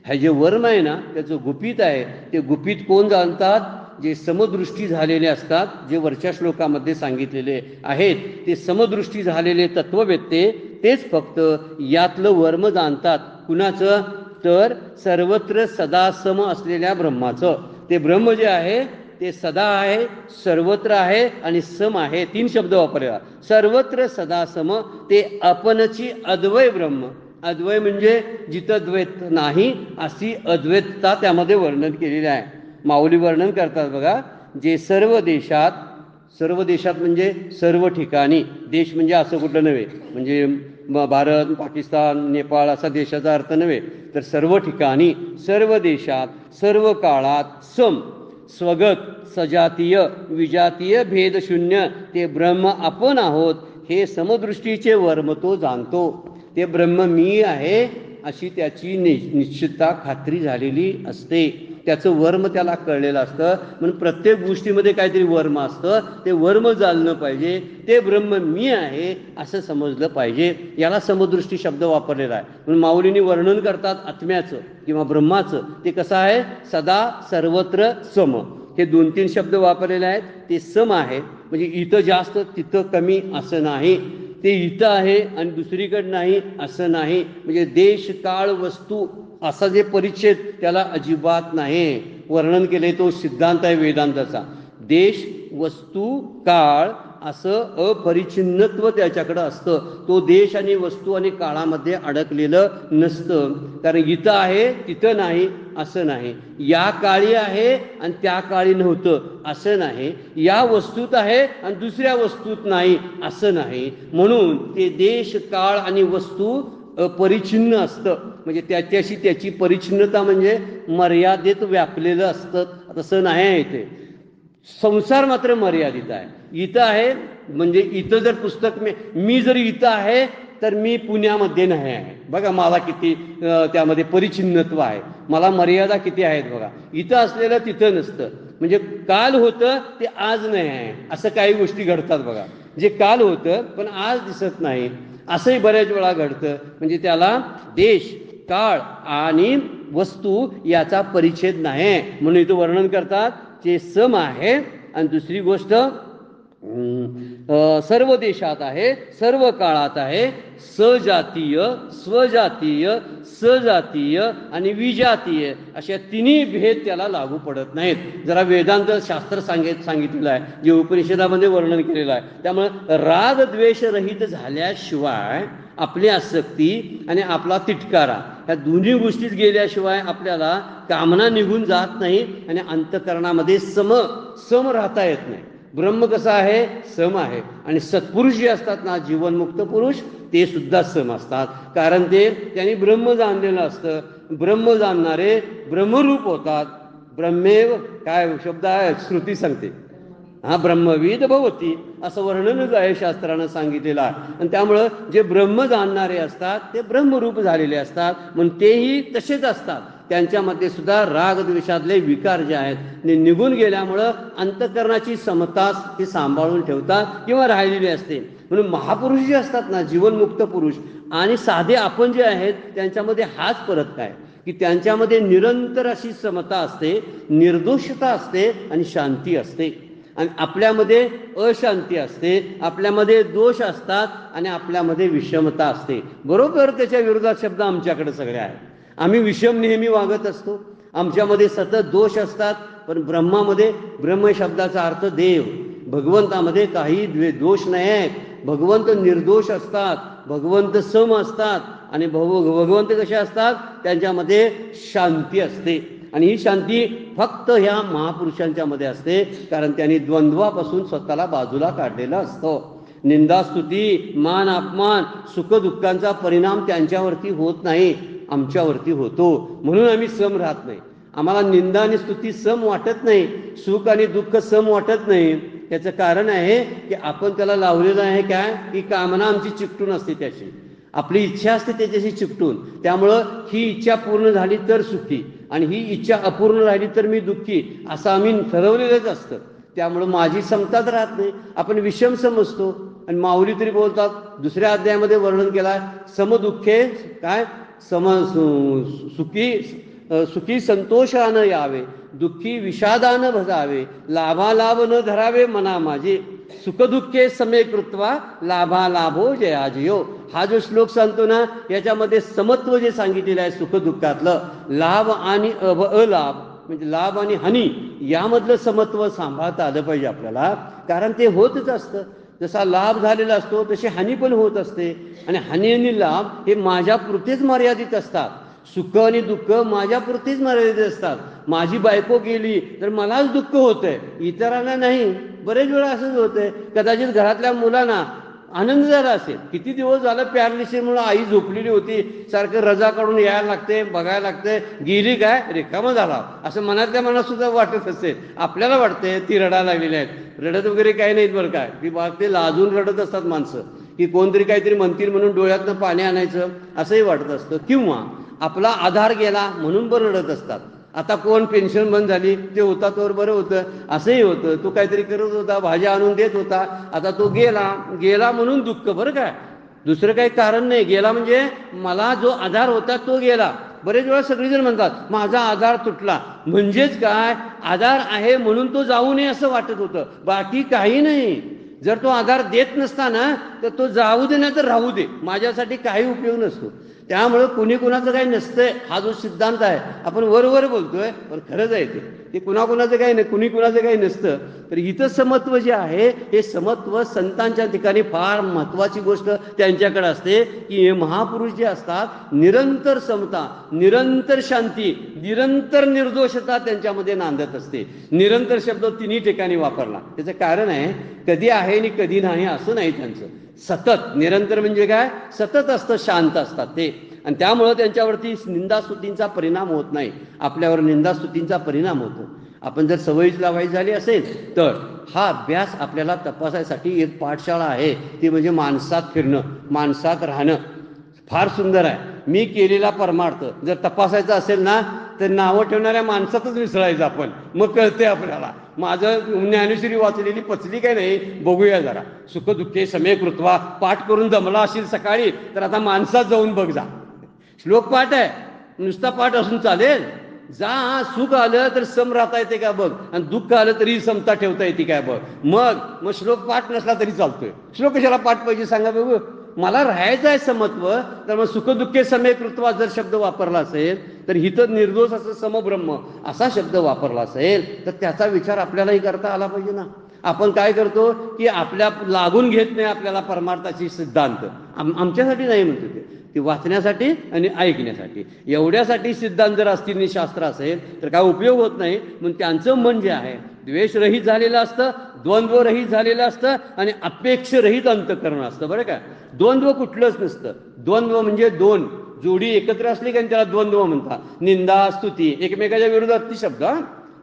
हे जे वर्म आहे ना त्याचं गुपित आहे. ते गुपित कोण जाणतात? जे समदृष्टी झालेले असतात, जे वरच्या श्लोकामध्ये सांगितलेले आहेत ते समदृष्टी झालेले तत्ववेत्ते तेच फक्त यातलं वर्म जाणतात. कुणाचं? तर सर्वत्र सदा सम असलेल्या ब्रह्माचं. ते ब्रह्म जे आहे ते सदा आहे, सर्वत्र आहे आणि सम आहे. 3 शब्द वापरला. सर्वत्र सदा सम, ते आपणची अद्वय ब्रह्म. अद्वय म्हणजे जिथं द्वैत नाही अशी अद्वैतता त्यामध्ये वर्णन केलेली आहे. माऊली वर्णन करतात बघा, जे सर्व देशात म्हणजे सर्व ठिकाणी. देश म्हणजे असं कुठं नव्हे, म्हणजे भारत, पाकिस्तान, नेपाळ असा देशाचा अर्थ नव्हे, तर सर्व ठिकाणी, सर्व देशात, सर्व काळात सम, स्वगत, सजातीय विजातीय भेदशून्य ते ब्रह्म आपण आहोत हे समदृष्टीचे वर्म तो जाणतो. ते ब्रह्म मी आहे अशी त्याची निश्चितता खात्री झालेली असते. त्याचं वर्म त्याला कळलेलं असतं. म्हणून प्रत्येक गोष्टीमध्ये काहीतरी वर्म असतं. ते वर्म जाणलं पाहिजे. ते ब्रह्म मी आहे असं समजलं पाहिजे. याला समदृष्टी शब्द वापरलेला आहे. म्हणून माऊलींनी वर्णन करतात आत्म्याचं किंवा ब्रह्माचं. ते कसं आहे? सदा सर्वत्र सम. हे 2-3 शब्द वापरलेले आहेत. ते सम आहे म्हणजे इथं जास्त तिथं कमी असं नाही. ते इथं आहे आणि दुसरीकडे नाही असं नाही. म्हणजे देश काळ वस्तू असा जे परिच्छेद त्याला अजिबात नाही. वर्णन केले तो सिद्धांत आहे वेदांताचा. देश वस्तू काळ असं अपरिच्छिन्नत्व त्याच्याकडं असतं. तो देश आणि वस्तू आणि काळामध्ये अडकलेलं नसतं. कारण इथं आहे तिथं नाही असं नाही. या काळी आहे आणि त्या काळी नव्हतं असं नाही. या वस्तूत आहे आणि दुसऱ्या वस्तूत नाही असं नाही. म्हणून ते देश काळ आणि वस्तू अपरिच्छिन्न असतं. म्हणजे त्याच्याशी त्याची परिच्छिन्नता म्हणजे मर्यादेत व्यापलेलं असतं. तसं नाही आहे ते. संसार मात्र मर्यादित आहे. इथं आहे म्हणजे इथं जर पुस्तक मी जर इथं आहे तर मी पुण्यामध्ये नाही आहे. बघा मला किती त्यामध्ये परिच्छिन्नत्व आहे. मला मर्यादा किती आहेत बघा. इथं असलेलं तिथं नसतं. म्हणजे काल होतं ते आज नाही आहे असं काही गोष्टी घडतात बघा. जे काल होतं पण आज दिसत नाही असंही बऱ्याच वेळा घडतं. म्हणजे त्याला देश काळ आणि वस्तू याचा परिच्छेद नाही. म्हणून इथं वर्णन करतात जे सम आहे. आणि दुसरी गोष्ट सर्व देशात आहे, सर्व काळात आहे, सजातीय स्वजातीय सजातीय आणि विजातीय अशा 3 भेद त्याला लागू पडत नाहीत. जरा वेदांत शास्त्र सांगितलेलं आहे, जे उपनिषदामध्ये वर्णन केलेलं आहे. त्यामुळे राग द्वेष रहित झाल्याशिवाय आपली आसक्ती आणि आपला तिटकारा ह्या दोन्ही गोष्टीत गेल्याशिवाय आपल्याला कामना निघून जात नाही आणि अंतःकरणामध्ये सम राहता येत नाही. ब्रह्म कसा आहे? सम आहे. आणि सत्पुरुष जे असतात ना, जीवनमुक्त पुरुष, ते सुद्धा सम असतात. कारण त्यांनी ब्रह्म जाणलेलं असतं. ब्रह्म जाणणारे ब्रह्मरूप होतात. ब्रह्मेव काय शब्द आहे? श्रुती सांगते ब्रह्मविद भवती असं वर्णनच आहे शास्त्रानं सांगितलेलं आहे. आणि त्यामुळं जे ब्रह्म जाणणारे असतात ते ब्रह्मरूप झालेले असतात. म्हणून तेही तसेच असतात. त्यांच्यामध्ये सुद्धा रागद्वेषातले विकार जे आहेत ते निघून गेल्यामुळं अंतःकरणाची समता ती सांभाळून ठेवतात किंवा राहिलेली असते. म्हणून महापुरुष जे असतात ना, जीवनमुक्त पुरुष आणि साधे आपण जे आहेत त्यांच्यामध्ये हाच फरक काय की त्यांच्यामध्ये निरंतर अशी समता असते, निर्दोषता असते आणि शांती असते. आणि आपल्यामध्ये अशांती असते, आपल्यामध्ये दोष असतात आणि आपल्यामध्ये विषमता असते. बरोबर त्याच्या विरोधात शब्द आमच्याकडे सगळे आहेत. आम्ही विषम नेहमी वागत असतो. आमच्यामध्ये सतत दोष असतात. पण ब्रह्मामध्ये, ब्रह्म शब्दाचा अर्थ देव, भगवंतामध्ये काही दोष नाही आहेत. भगवंत निर्दोष असतात, भगवंत सम असतात. आणि भगवंत कसे असतात? त्यांच्यामध्ये शांती असते. आणि ही शांती फक्त ह्या महापुरुषांच्या मध्ये असते. कारण त्यांनी द्वंद्वापासून स्वतःला बाजूला काढलेलं असतं. निंदा स्तुती मान अपमान सुखदुःखांचा परिणाम त्यांच्यावरती होत नाही, आमच्यावरती होतो. म्हणून आम्ही सम राहत नाही. आम्हाला निंदा आणि स्तुती सम वाटत नाही, सुख आणि दुःख सम वाटत नाही. त्याचं कारण आहे की आपण त्याला लावलेलं आहे काय की कामना आमची चिकटून असते त्याची, आपली इच्छा असते त्याच्याशी चिकटून. त्यामुळं ही इच्छा पूर्ण झाली तर सुखी आणि ही इच्छा अपूर्ण राहिली तर मी दुःखी असं आम्ही ठरवलेलंच असतं. त्यामुळं माझी समताच राहत नाही. आपण विषम समजतो. आणि माऊली तरी बोलतात, 2ऱ्या अध्यायामध्ये वर्णन केलं समदुःखे काय सुखी संतोषानं यावे. दुःखी विषादान भजावे, लाभालाभ न धरावे मना माझे, सुखदुःखे समे कृत्वा लाभालाभो जयाजयो. हा जो श्लोक सांगतो ना, याच्यामध्ये समत्व जे सांगितलेलं आहे सुखदुःखातलं, लाभ आणि अलाभ म्हणजे लाभ आणि हानी यामधलं समत्व सांभाळता आलं पाहिजे आपल्याला. कारण ते होतच असतं. जसा लाभ झालेला असतो तशी हानी पण होत असते. आणि हानी आणि लाभ हे माझ्यापुरतेच मर्यादित असतात. सुख आणि दुःख माझ्यापुरतीच मर्यादित असतात. माझी बायको गेली तर मलाच दुःख होतंय, इतरांना नाही. बरेच वेळा असंच होतंय. कदाचित घरातल्या मुलांना आनंद झाला असेल, किती दिवस झालं प्यारलिशीमुळे आई झोपलेली होती, सारखं रजा काढून यायला लागते, बघायला लागते, गेली काय रिकामं झाला असं मनातल्या मनात सुद्धा वाटत असेल. आपल्याला वाटते ती रडायला लागलेली आहेत. रडत वगैरे काही नाहीत बरं काय, ती ते लाजून रडत असतात माणसं, की कोणतरी काहीतरी म्हणतील म्हणून डोळ्यातनं पाणी आणायचं असंही वाटत असतं. किंवा आपला आधार गेला म्हणून बरं रडत असतात. आता कोण पेन्शन बंद झाली, ते होता तोवर बरं होतं असंही होतं. तो काहीतरी करत होता, भाज्या आणून देत होता, आता तो गेला म्हणून दुःख. बरं काय, दुसरं काही कारण नाही. गेला म्हणजे मला जो आधार होता तो गेला. बरेच वेळा सगळेजण म्हणतात माझा आधार तुटला. म्हणजेच काय, आधार आहे म्हणून तो जाऊ नये असं वाटत होतं, बाकी काही नाही. जर तो आधार देत नसता ना तर तो जाऊ दे नाही तर राहू दे, माझ्यासाठी काही उपयोग नसतो. त्यामुळं कुणी कुणाचं काही नसतंय हा जो सिद्धांत आहे. आपण वर बोलतोय पण खरंच आहे ते कुणाकुणाचं काही नाही, कुणी कुणाचं काही नसतं. तर इथं समत्व जे आहे हे समत्व संतांच्या ठिकाणी फार महत्वाची गोष्ट त्यांच्याकडे असते, की हे महापुरुष जे असतात निरंतर समता, निरंतर शांती, निरंतर निर्दोषता त्यांच्यामध्ये नांदत असते. निरंतर शब्द तिन्ही ठिकाणी वापरला. त्याचं कारण आहे कधी आहे आणि कधी नाही असं नाही त्यांचं. सतत निरंतर म्हणजे काय, सतत असतं, शांत असतात ते. आणि त्यामुळं त्यांच्यावरती निंदास्तुतींचा परिणाम होत नाही, आपल्यावर निंदास्तुतींचा परिणाम होतो. आपण जर सवयीच लावायची झाली असेल तर हा अभ्यास आपल्याला तपासायसाठी एक पाठशाळा आहे, ती म्हणजे माणसात फिरणं, माणसात राहणं. फार सुंदर आहे. मी केलेला परमार्थ जर तपासायचा असेल ना तर नावं ठेवणाऱ्या माणसातच मिसळायचं आपण, मग कळते आपल्याला. माझं ज्ञानेश्वरी वाचलेली पचली काय नाही, बघूया जरा. सुख दुःखे समे कृत्वा पाठ करून जमला असेल सकाळी तर आता माणसात जाऊन बघ जा. श्लोक पाठ आहे, नुसता पाठ असून चालेल? जा. सुख आलं तर सम राहता येते का बघ, आणि दुःख आलं तरी समता ठेवता येते काय बघ. मग श्लोक पाठ नसला तरी चालतोय. श्लोक कशाला पाठ पाहिजे सांगा बघू. मला राहायचं आहे समत्व, तर मग सुखदुःखे समे कृत्वा जर शब्द वापरला असेल तर हिथं निर्दोष असं समब्रह्म असा शब्द वापरला असेल तर त्याचा विचार आपल्यालाही करता आला पाहिजे ना. आपण काय करतो की आपल्या लागून घेत नाही आपल्याला परमार्थाची सिद्धांत. आमच्यासाठी नाही म्हणतो ते वाचण्यासाठी आणि ऐकण्यासाठी. एवढ्यासाठी सिद्धांत जर असतील शास्त्र असेल तर काय उपयोग होत नाही. म्हणून त्यांचं मन जे आहे द्वेषरहित झालेलं असतं, द्वंद्वरहित झालेलं असतं आणि अपेक्षरहित अंतःकरण असतं. बरं का, द्वंद्व कुठलंच नसतं. द्वंद्व म्हणजे दोन जोडी एकत्र असली का त्याला द्वंद्व म्हणतात. निंदा स्तुती एकमेकाच्या विरोधार्थी शब्द,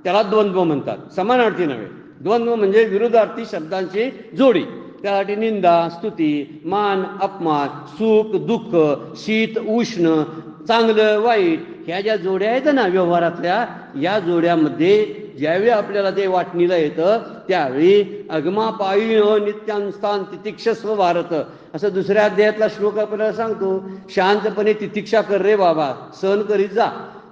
त्याला द्वंद्व म्हणतात, समानार्थी नव्हे. द्वंद्व म्हणजे विरोधार्थी शब्दांची जोडी. त्यासाठी निंदा स्तुती, मान अपमान, सुख दुःख, शीत उष्ण, चांगलं वाईट, ह्या ज्या जोड्या आहेत ना व्यवहारातल्या, या जोड्यामध्ये ज्यावेळी आपल्याला ते वाटणीला येतं त्यावेळी अगमापायी नित्यांस्थान तितिक्षस्व भारत असं दुसऱ्या अध्यायातला श्लोक आपल्याला सांगतो. शांतपणे तितिक्षा कर रे बाबा, सहन करीत जा.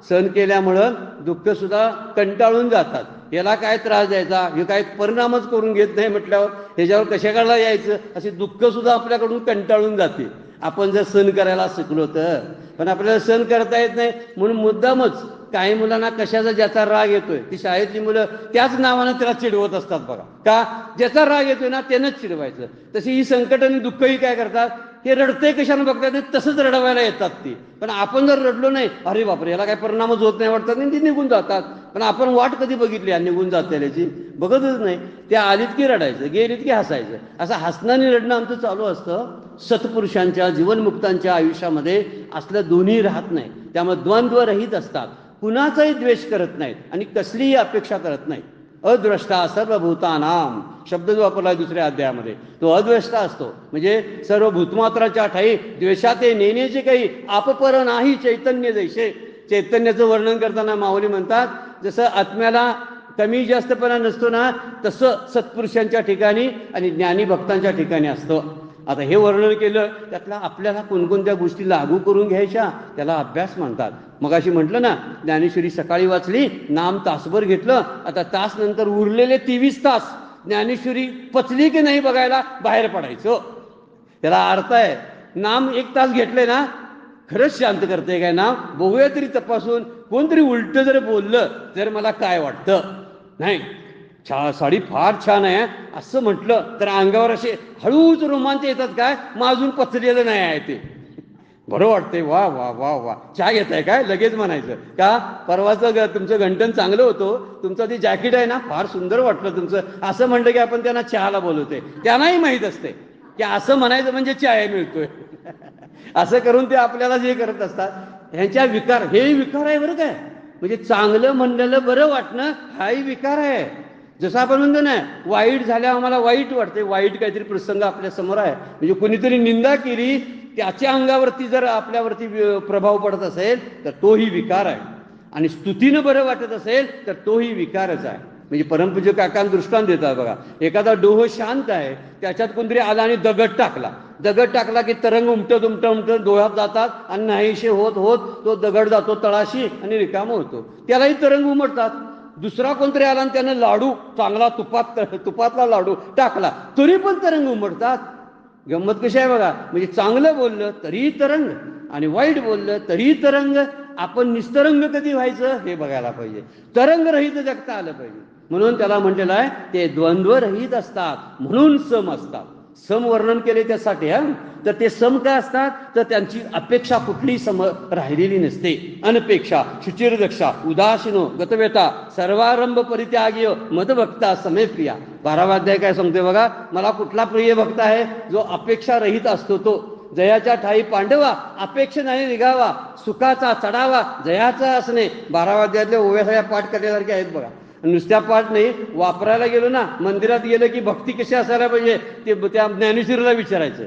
सहन केल्यामुळं दुःख सुद्धा कंटाळून जातात. याला काय त्रास द्यायचा, हे काय परिणामच करून घेत नाही म्हटल्यावर ह्याच्यावर कशाकडला यायचं, असे दुःख सुद्धा आपल्याकडून कंटाळून जाते आपण जर सहन करायला शिकलो तर. पण आपल्याला सहन करता येत नाही म्हणून मुद्दामच काही मुलांना कशाचा ज्याचा राग येतोय, ती शाळेतली मुलं त्याच नावानं त्याला चिडवत असतात बघा. का, ज्याचा राग येतोय ना त्यानंच चिडवायचं. तशी ही संकट आणि दुःखही काय करतात, हे रडते कशानं बघतात तसंच रडवायला येतात ती. पण आपण जर रडलो नाही, अरे बापरे याला काय परिणामच होत नाही वाटतात आणि ती निघून जातात. पण आपण वाट कधी बघितली आणि निघून जात याची बघतच नाही. त्या आलीत की रडायचं, गेलीत की हसायचं. असं हसणं आणि रडणं आमचं चालू असतं. सत्पुरुषांच्या जीवनमुक्तांच्या आयुष्यामध्ये असलं दोन्ही राहत नाही. त्यामुळे द्वंद्वरहित असतात, कुणाचाही द्वेष करत नाहीत आणि कसलीही अपेक्षा करत नाहीत. अद्वेष्टा सर्वभूतानाम शब्द जो वापरला दुसऱ्या अध्यायामध्ये तो अद्वेष्टा असतो. म्हणजे सर्व भूतमात्राच्या ठाई द्वेषाते नेण्याचे काही आपपर नाही चैतन्य जैसे. चैतन्याचं वर्णन करताना माऊली म्हणतात जसं आत्म्याला कमी जास्तपणा नसतो ना तसं सत्पुरुषांच्या ठिकाणी आणि ज्ञानी भक्तांच्या ठिकाणी असतं. आता हे वर्णन केलं, त्यातला आपल्याला कोणकोणत्या गोष्टी लागू करून घ्यायच्या, त्याला अभ्यास म्हणतात. मग अशी म्हटलं ना, ज्ञानेश्वरी सकाळी वाचली, नाम तासभर घेतलं, आता तास नंतर उरलेले 23 तास ज्ञानेश्वरी पचली की नाही बघायला बाहेर पडायचं. त्याला अर्थ आहे, नाम 1 तास घेतले ना, खरंच शांत करते काय नाम, बघूया तरी तपासून. कोणतरी उलट जर बोललं तर मला काय वाटतं, नाही साडी फार छान आहे असं म्हटलं तर अंगावर असे हळूच रोमांच येतात, काय मग अजून पचलेलं नाही आहे ते, बरं वाटतंय, वा वा वा वा, चहा घेत आहे काय लगेच म्हणायचं. का परवाचं तुमचं घंटन चांगलं होतं, तुमचं ते जॅकेट आहे ना फार सुंदर वाटलं तुमचं, असं म्हणलं की आपण त्यांना चहाला बोलवते. त्यांनाही माहीत असते की असं म्हणायचं म्हणजे चहा मिळतोय. असं करून ते आपल्याला जे करत असतात, ह्यांच्या विकार, हे विकार आहे बरं काय. म्हणजे चांगलं म्हणलेलं बरं वाटणं हाही विकार आहे. जसं आपण म्हणतो ना, वाईट झाल्या आम्हाला वाईट वाटते, वाईट काहीतरी प्रसंग आपल्या समोर आहे, म्हणजे कोणीतरी निंदा केली, त्याच्या अंगावरती जर आपल्यावरती प्रभाव पडत असेल तर तोही विकार आहे. आणि स्तुतीनं बरं वाटत असेल तर तोही विकारच आहे. म्हणजे परमपूज्य काकांना दृष्टांत देतात बघा, एखादा डोह शांत आहे, त्याच्यात कोणतरी आला आणि दगड टाकला की तरंग उमटत उमटत उमटत डोह्यात जातात आणि नाहीशे होत होत तो दगड जातो तळाशी आणि रिकामा होतो, त्यालाही तरंग उमटतात. दुसरा कोणतरी आला आणि त्यानं लाडू चांगला तुपातला लाडू टाकला, तरी पण तरंग उमटतात. गंमत कशी आहे बघा, म्हणजे चांगलं बोललं तरी तरंग आणि वाईट बोललं तरी तरंग. आपण निस्तरंग कधी व्हायचं हे बघायला पाहिजे, तरंग रहित जगता आलं पाहिजे. म्हणून त्याला म्हटलेलं आहे ते द्वंद्व रहित असतात, म्हणून सम असतात. सम वर्णन केले त्यासाठी तर ते सम काय असतात, तर त्यांची अपेक्षा कुठलीही सम राहिलेली नसते. अनपेक्षा, शुचिरदक्षा, उदासीनो, गतव्यता, सर्वारंभ परित्यागीय, मदभक्ता, समय प्रिया. 12वा अध्याय काय सांगतोय बघा, मला कुठला प्रिय भक्त आहे, जो अपेक्षा रहित असतो तो. जयाच्या ठाई पांडवा, अपेक्षा नाही निघावा, सुखाचा चढावा जयाचा असणे. 12व्या अध्यायातल्या ओव्या सगळ्या पाठ करण्यासारख्या आहेत बघा. नुसत्या पाठ नाही, वापरायला गेलो ना, मंदिरात गेलं की भक्ती कशी असायला पाहिजे ते त्या ज्ञानेश्वरीला विचारायचं,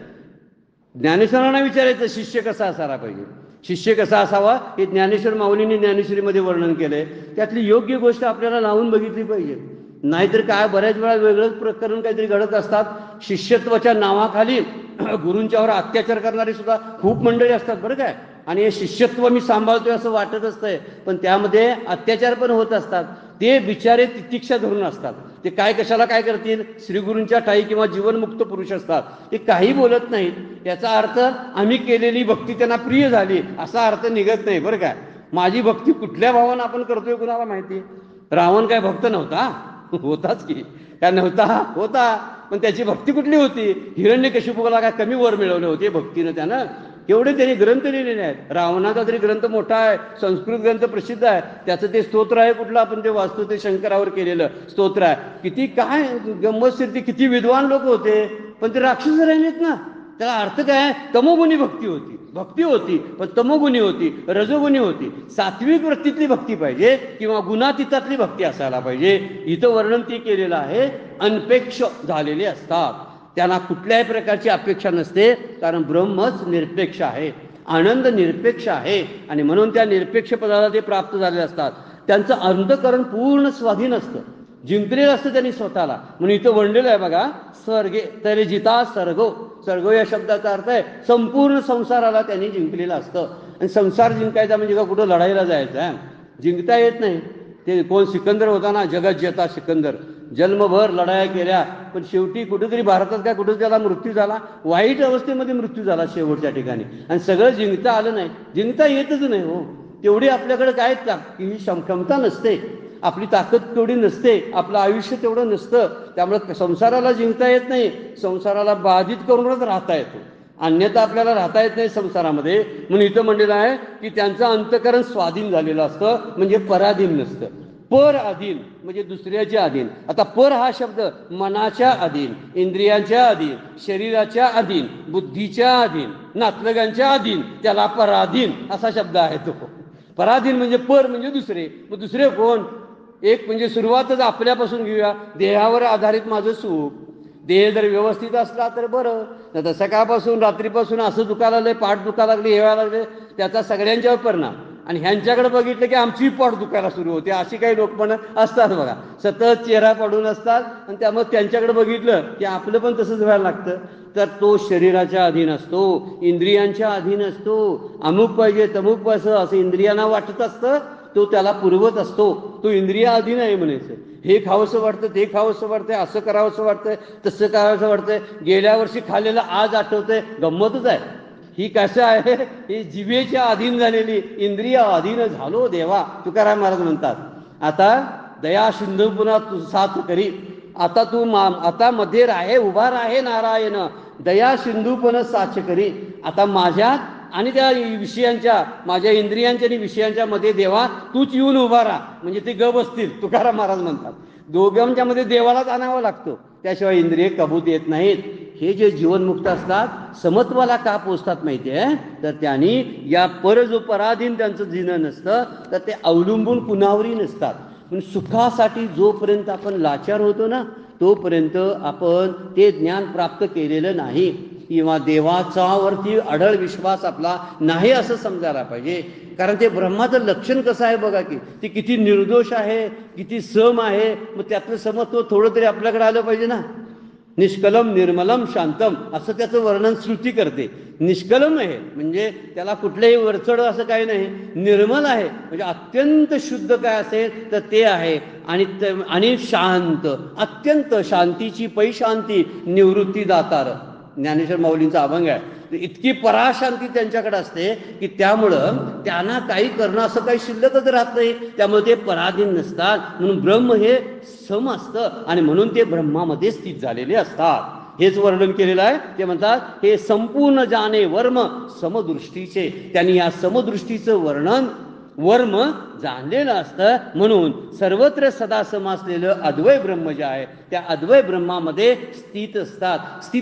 ज्ञानेश्वरांना विचारायचं शिष्य कसा असायला पाहिजे. शिष्य कसा असावा हे ज्ञानेश्वर माऊलींनी ज्ञानेश्वरीमध्ये वर्णन केलंय. त्यातली योग्य गोष्ट आपल्याला लावून बघितली पाहिजे. नाहीतर काय, बऱ्याच वेळा वेगळंच प्रकरण काहीतरी घडत असतात. शिष्यत्वाच्या नावाखाली गुरूंच्यावर अत्याचार करणारी सुद्धा खूप मंडळी असतात बरं काय. आणि हे शिष्यत्व मी सांभाळतोय असं वाटत असतंय, पण त्यामध्ये अत्याचार पण होत असतात. ते बिचारे तितिक्षा धरून असतात, ते काय कशाला काय करतील, श्रीगुरूंच्या ठाई किंवा जीवनमुक्त पुरुष असतात, ते काही बोलत नाहीत. याचा अर्थ आम्ही केलेली भक्ती त्यांना प्रिय झाली असा अर्थ निघत नाही बरं काय. माझी भक्ती कुठल्या भावानं आपण करतोय कुणाला माहिती. रावण काय भक्त नव्हता, होताच की, काय नव्हता, होता, पण त्याची भक्ती कुठली होती. हिरण्यकशिपूला काय कमी वर मिळवले होते भक्तीनं त्यानं, एवढे त्यांनी ग्रंथ लिहिलेले आहेत. रावणाचा तरी ग्रंथ मोठा आहे, संस्कृत ग्रंथ प्रसिद्ध आहे, त्याचं ते स्तोत्र आहे कुठलं आपण ते वाचतो, ते शंकरावर केलेलं स्तोत्र आहे. किती काय गंमत शिरती, किती विद्वान लोक होते, पण ते राक्षस राहिलेत ना. त्याला अर्थ काय, तमोगुणी भक्ती होती पण तमोगुणी होती, रजोगुणी होती. सात्विक वृत्तीतली भक्ती पाहिजे किंवा गुणातीतातली भक्ती असायला पाहिजे. इथं वर्णन ते केलेलं आहे. अनपेक्ष झालेले असतात, त्यांना कुठल्याही प्रकारची अपेक्षा नसते, कारण ब्रह्मच निरपेक्ष आहे, आनंद निरपेक्ष आहे. आणि म्हणून त्या निरपेक्ष पदाला ते प्राप्त झालेले असतात. त्यांचं अंतःकरण पूर्ण स्वाधीन असतं, जिंकलेलं असतं त्यांनी स्वतःला. म्हणून इथं वर्णलेलं आहे बघा, स्वर्गे तरी जिता सर्गो. सर्गो या शब्दाचा अर्थ आहे संपूर्ण संसाराला त्यांनी जिंकलेलं असतं. आणि संसार जिंकायचा म्हणजे का कुठं लढाईला जायचं आहे, जिंकता येत नाही. ते कोण सिकंदर होता ना, जगत जेता सिकंदर, जन्मभर लढाया केल्या, पण शेवटी कुठेतरी भारतात काय कुठं त्याला मृत्यू झाला, वाईट अवस्थेमध्ये मृत्यू झाला शेवटच्या ठिकाणी. आणि सगळं जिंकता आलं नाही, जिंकता येतच नाही हो. तेवढी आपल्याकडे काय ही क्षमता नसते, आपली ताकद तेवढी नसते, आपलं आयुष्य तेवढं नसतं. त्यामुळे संसाराला जिंकता येत नाही, संसाराला बाधित करूनच राहता येतो, अन्यथा आपल्याला राहता येत नाही संसारामध्ये. म्हणून इथं म्हणलेलं आहे की त्यांचं अंतःकरण स्वाधीन झालेलं असतं, म्हणजे पराधीन नसतं. पर अधीन म्हणजे दुसऱ्याच्या अधीन. आता पर हा शब्द मनाच्या अधीन, इंद्रियांच्या अधीन, शरीराच्या अधीन, बुद्धीच्या अधीन, नातलगांच्या अधीन, त्याला पराधीन असा शब्द आहे तो. पराधीन म्हणजे पर म्हणजे दुसरे. मग दुसरे कोण, एक म्हणजे सुरुवातच आपल्यापासून घेऊया, देहावर आधारित माझं सुख. देह जर व्यवस्थित असला तर बरं, तर सकाळपासून रात्रीपासून असं दुखायला लागले, पाठ दुखायला लागली, हे व्हायला लागले, त्याचा सगळ्यांच्यावर परिणाम. आणि ह्यांच्याकडे बघितलं की आमची पोट दुखायला सुरू होते, अशी काही लोक पण असतात बघा, सतत चेहरा पडून असतात. आणि त्यामुळे त्यांच्याकडे बघितलं की आपलं पण तसंच व्हायला लागतं. तर तो शरीराच्या अधीन असतो, इंद्रियांच्या अधीन असतो. अमुक पाहिजे तमुक पाहिजे असं इंद्रियांना वाटत असतं, तो त्याला पुरवत असतो. तो इंद्रिया अधीन आहे म्हणायचं. हे खावंसं वाटतं, ते खावंसं वाटतंय, असं करावंसं वाटतंय, तसं करावंसं वाटतंय. गेल्या वर्षी खाल्लेलं आज आठवतंय, गंमतच आहे ही. कसं आहे, ही जिभेच्या अधीन झालेली इंद्रिय अधीन झालो देवा, तुकाराम महाराज म्हणतात. आता दया सिंधू पुन्हा तू साथ करी, आता तू आता मध्ये राहे उभा राहे नारायण, दया सिंधूपण साच करी. आता माझ्या आणि त्या विषयांच्या, माझ्या इंद्रियांच्या आणि विषयांच्या मध्ये देवा तूच येऊन उभा राहा, म्हणजे ते ग बसतील. तुकाराम महाराज म्हणतात दोघांच्या मध्ये देवालाच आणावा लागतो, त्याशिवाय इंद्रिय कबूत येत नाहीत. हे जे जीवनमुक्त असतात समत्वाला का पोचतात माहिती आहे, तर त्यांनी या जो पराधीन त्यांचं जीवन नसतं, तर ते अवलंबून कुणावरही नसतात. पण सुखासाठी जोपर्यंत आपण लाचार होतो ना, तोपर्यंत आपण ते ज्ञान प्राप्त केलेलं नाही, किंवा देवाचा वरती अढळ विश्वास आपला नाही असं समजायला पाहिजे. कारण ते ब्रह्माचं लक्षण कसं आहे बघा की, ते किती निर्दोष आहे, किती सम आहे. मग त्यातलं समत्व थोडं तरी आपल्याकडे आलं पाहिजे ना. निष्कलम निर्मलम शांतम असं त्याचं वर्णन श्रुती करते. निष्कलम आहे म्हणजे त्याला कुठलेही वरचढ असं काही नाही, निर्मल आहे म्हणजे अत्यंत शुद्ध काय असेल तर ते आहे. आणि शांत, अत्यंत शांतीची पै शांती निवृत्ती दातार, ज्ञानेश्वर माऊलींचा अभंग आहे. इतकी पराशांती त्यांच्याकडे असते की त्यामुळं त्यांना काही करणं असं काही शिल्लकच राहत नाही, त्यामुळे ते पराधीन नसतात. म्हणून ब्रह्म हे सम असतं आणि म्हणून ते ब्रह्मामध्ये स्थित झालेले असतात. हेच वर्णन केलेलं आहे. ते म्हणतात हे संपूर्ण जाणे वर्म समदृष्टीचे, त्यांनी या समदृष्टीचं वर्म जाणलेलं असतं. म्हणून सर्वत्र सदा सम असलेलं अद्वय ब्रह्म जे आहे त्या अद्वय ब्रह्मामध्ये स्थित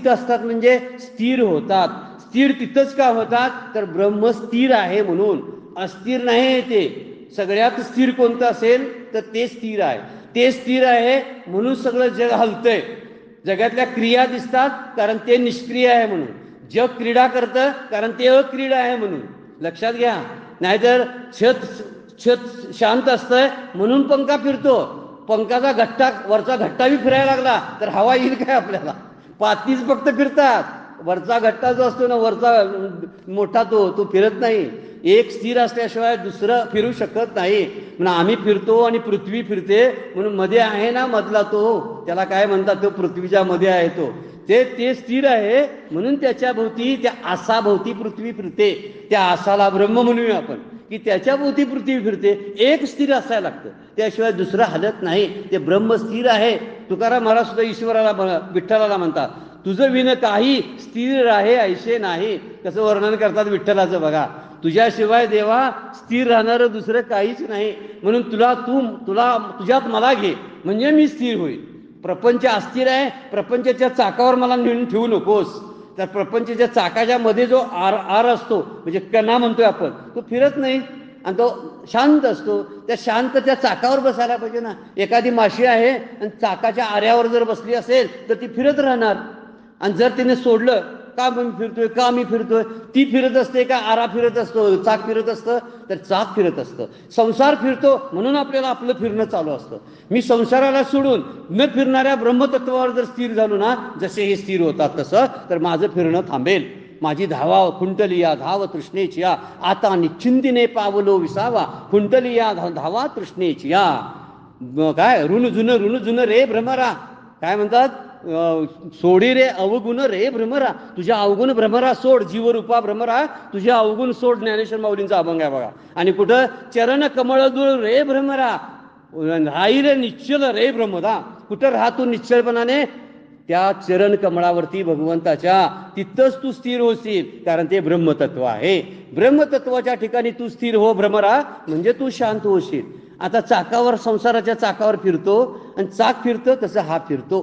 असतात म्हणजे स्थिर होतात. स्थिर तिथंच का होतात, तर ब्रह्म स्थिर आहे म्हणून. अस्थिर नाही ते. सगळ्यात स्थिर कोणतं असेल तर ते स्थिर आहे. ते स्थिर आहे म्हणून सगळं जग हलतंय. जगातल्या क्रिया दिसतात कारण ते निष्क्रिय आहे म्हणून. जग क्रीडा करतं कारण ते अक्रीडा आहे म्हणून. लक्षात घ्या. नाहीतर छत शांत असतंय म्हणून पंखा फिरतो. पंखाचा घट्टा, वरचा घट्टाही फिरायला लागला तर हवा येईल काय आपल्याला. पातीच फक्त फिरतात. वरचा घट्टा जो असतो ना, वरचा मोठा तो फिरत नाही. एक स्थिर असल्याशिवाय दुसरं फिरू शकत नाही. म्हणून आम्ही फिरतो आणि पृथ्वी फिरते, म्हणून मध्ये आहे ना मधला तो, त्याला काय म्हणतात, तो पृथ्वीच्या मध्ये आहे तो, ते स्थिर आहे म्हणून त्याच्या भोवती, त्या आसाभोवती पृथ्वी फिरते. त्या आसाला ब्रह्म म्हणूया आपण, की त्याच्या भोवती पृथ्वी फिरते. एक स्थिर असायला लागतं, त्याशिवाय दुसरं हलत नाही. ते ब्रह्म स्थिर आहे. तुकाराम महाराज सुद्धा ईश्वराला, विठ्ठलाला म्हणतात, तुझं विन काही स्थिर आहे ऐसे नाही. कसं वर्णन करतात विठ्ठलाचं बघा. तुझ्याशिवाय देवा स्थिर राहणारं दुसरं काहीच नाही, म्हणून तुझ्यात मला घे म्हणजे मी स्थिर होईल. प्रपंच अस्थिर आहे, प्रपंचाच्या चाकावर मला नेऊन ठेवू नकोस. तर प्रपंचाच्या चाकाच्या मध्ये जो आर असतो म्हणजे कणा म्हणतोय आपण, तो फिरत नाही आणि तो शांत असतो. त्या शांत त्या चाकावर बसायला पाहिजे ना. एखादी माशी आहे आणि चाकाच्या आऱ्यावर जर बसली असेल तर ती फिरत राहणार. आणि जर तिने सोडलं, का मी फिरतोय, ती फिरत असते का आरा फिरत असतो, चाक फिरत असतं, तर चाक फिरत असतं. संसार फिरतो म्हणून आपल्याला आपलं फिरणं चालू असतं. मी संसाराला सोडून न फिरणाऱ्या ब्रह्मतत्वावर जर स्थिर झालो ना, जसे हे स्थिर होतात तसं, तर माझं फिरणं थांबेल. माझी धावा खुंटलिया धाव तृष्णेचिया, आता निश्चिंतीने पावलो विसावा, खुंटलिया धावा तृष्णेचिया. काय ऋण जुन रे भ्रमरा, काय म्हणतात, सोडी रे अवगुण रे भ्रमरा, तुझ्या अवगुण भ्रमरा सोड, जीवरूपा भ्रमरा तुझ्या अवगुण सोड. ज्ञानेश्वर माऊलींचा अभंग आहे बघा. आणि कुठं चरण कमळदूळ रे भ्रमरा, राही रे निश्चल रे भ्रमदा. कुठं राहतो निश्चलपणाने, त्या चरण कमळावरती भगवंताच्या, तिथंच तू स्थिर होशील. कारण ते ब्रह्मतत्व आहे. ब्रह्मतत्वाच्या ठिकाणी तू स्थिर हो भ्रमरा, म्हणजे तू शांत होशील. आता चाकावर, संसाराच्या चाकावर फिरतो आणि चाक फिरतो तसं हा फिरतो.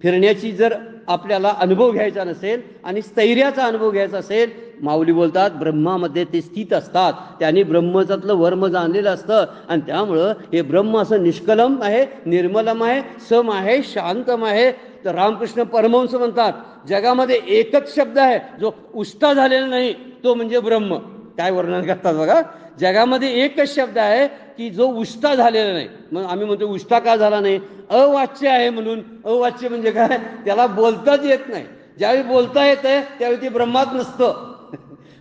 फिरण्याची जर आपल्याला अनुभव घ्यायचा नसेल आणि स्थैर्याचा अनुभव घ्यायचा असेल, माऊली बोलतात ब्रह्मामध्ये ते स्थित असतात. त्यांनी ब्रह्मचातलं वर्म जाणलेलं असतं आणि त्यामुळं हे ब्रह्म असं निष्कलम आहे, निर्मलम आहे, सम आहे, शांतम आहे. तर रामकृष्ण परमहंस म्हणतात जगामध्ये एकच शब्द आहे जो उष्टा झालेला नाही, तो म्हणजे ब्रह्म. काय वर्णन करतात बघा. जगामध्ये एकच शब्द आहे की जो उष्टा झालेला नाही. मग आम्ही म्हणतो उष्टा का झाला नाही, अवाच्य आहे म्हणून. अवाच्य म्हणजे काय, त्याला बोलताच येत नाही. ज्यावेळी बोलता येतंय त्यावेळी ते ब्रह्मात नसतं.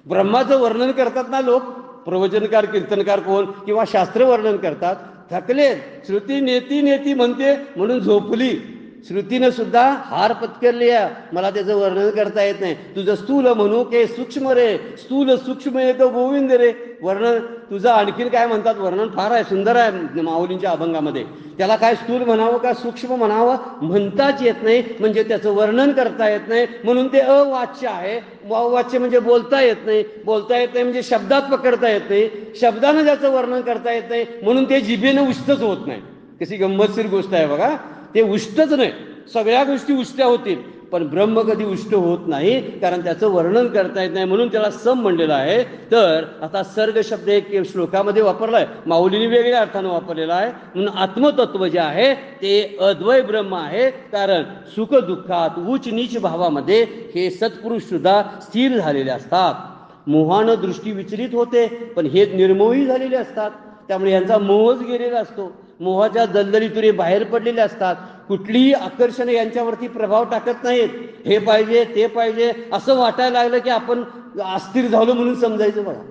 ब्रह्माचं वर्णन करतात ना लोक, प्रवचनकार कीर्तनकार कोण किंवा शास्त्र वर्णन करतात, थकलेत, श्रुती नेती नेती म्हणते म्हणून झोपली. श्रुतीनं सुद्धा हार पत्करली आहे, मला त्याचं वर्णन करता येत नाही. तुझं स्थूल म्हणू के सूक्ष्म रे, स्थूल सूक्ष्म एक गोविंद रे. वर्णन तुझं आणखीन काय म्हणतात, वर्णन फार आहे, सुंदर आहे माऊलींच्या अभंगामध्ये. त्याला काय स्थूल म्हणावं का सूक्ष्म म्हणावं म्हणताच येत नाही, म्हणजे त्याचं वर्णन करता येत नाही, म्हणून ते अवाच्य आहे. अवाच्य म्हणजे बोलता येत नाही, बोलता येत नाही म्हणजे शब्दात पकडता येत नाही, शब्दानं ज्याचं वर्णन करता येत नाही म्हणून ते जिभेनं उष्टच होत नाही. कशी गंमतशीर गोष्ट आहे बघा. ते उष्टच नाही, सगळ्या गोष्टी उष्ट्या होतील, पण ब्रह्म कधी उष्ट होत नाही, कारण त्याचं वर्णन करता येत नाही, म्हणून त्याला सम म्हणलेलं आहे. तर आता सर्ग शब्द एक श्लोकामध्ये वापरलाय, माऊलीने वेगळ्या अर्थानं वापरलेला आहे. म्हणून आत्मतत्व जे आहे ते अद्वय ब्रह्म आहे, कारण सुख दुःखात उच्च नीच भावामध्ये हे सत्पुरुष सुद्धा स्थिर झालेले असतात. मोहानं दृष्टी विचलित होते, पण हे निर्मोही झालेले असतात, त्यामुळे यांचा मोहच गेलेला असतो. मोहाच्या दलदलीतून बाहेर पडलेले असतात, कुठलीही आकर्षण यांच्यावरती प्रभाव टाकत नाहीत. हे पाहिजे ते पाहिजे असं वाटायला लागलं की आपण अस्थिर झालो म्हणून समजायचं बघा.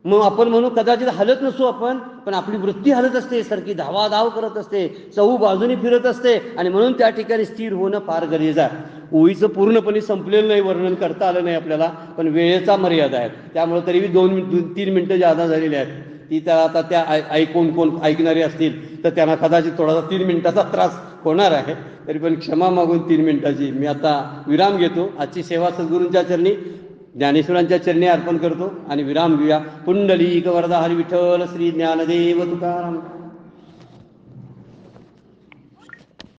मग आपण म्हणू कदाचित हलत नसू आपण, पण आपली वृत्ती हलत असते, सारखी धावाधाव करत असते, चहू बाजूनी फिरत असते, आणि म्हणून त्या ठिकाणी स्थिर होणं फार गरजेचं आहे. ओळीचं पूर्णपणे संपलेलं नाही, वर्णन करता आलं नाही आपल्याला, पण वेळेचा मर्यादा आहे, त्यामुळे तरी 2-3 मिनिटं जादा झालेली आहेत. ती त्या आता त्या ऐकून कोण ऐकणारे असतील तर त्यांना कदाचित थोडासा 3 मिनिटाचा त्रास होणार आहे, तरी पण क्षमा मागून 3 मिनिटाची मी आता विराम घेतो. आजची सेवा सद्गुरूंच्या चरणी, ज्ञानेश्वरांच्या चरणी अर्पण करतो आणि विराम घेऊया. पुंडलिक वरदा हरी विठ्ठल श्री ज्ञानदेव तुकाराम.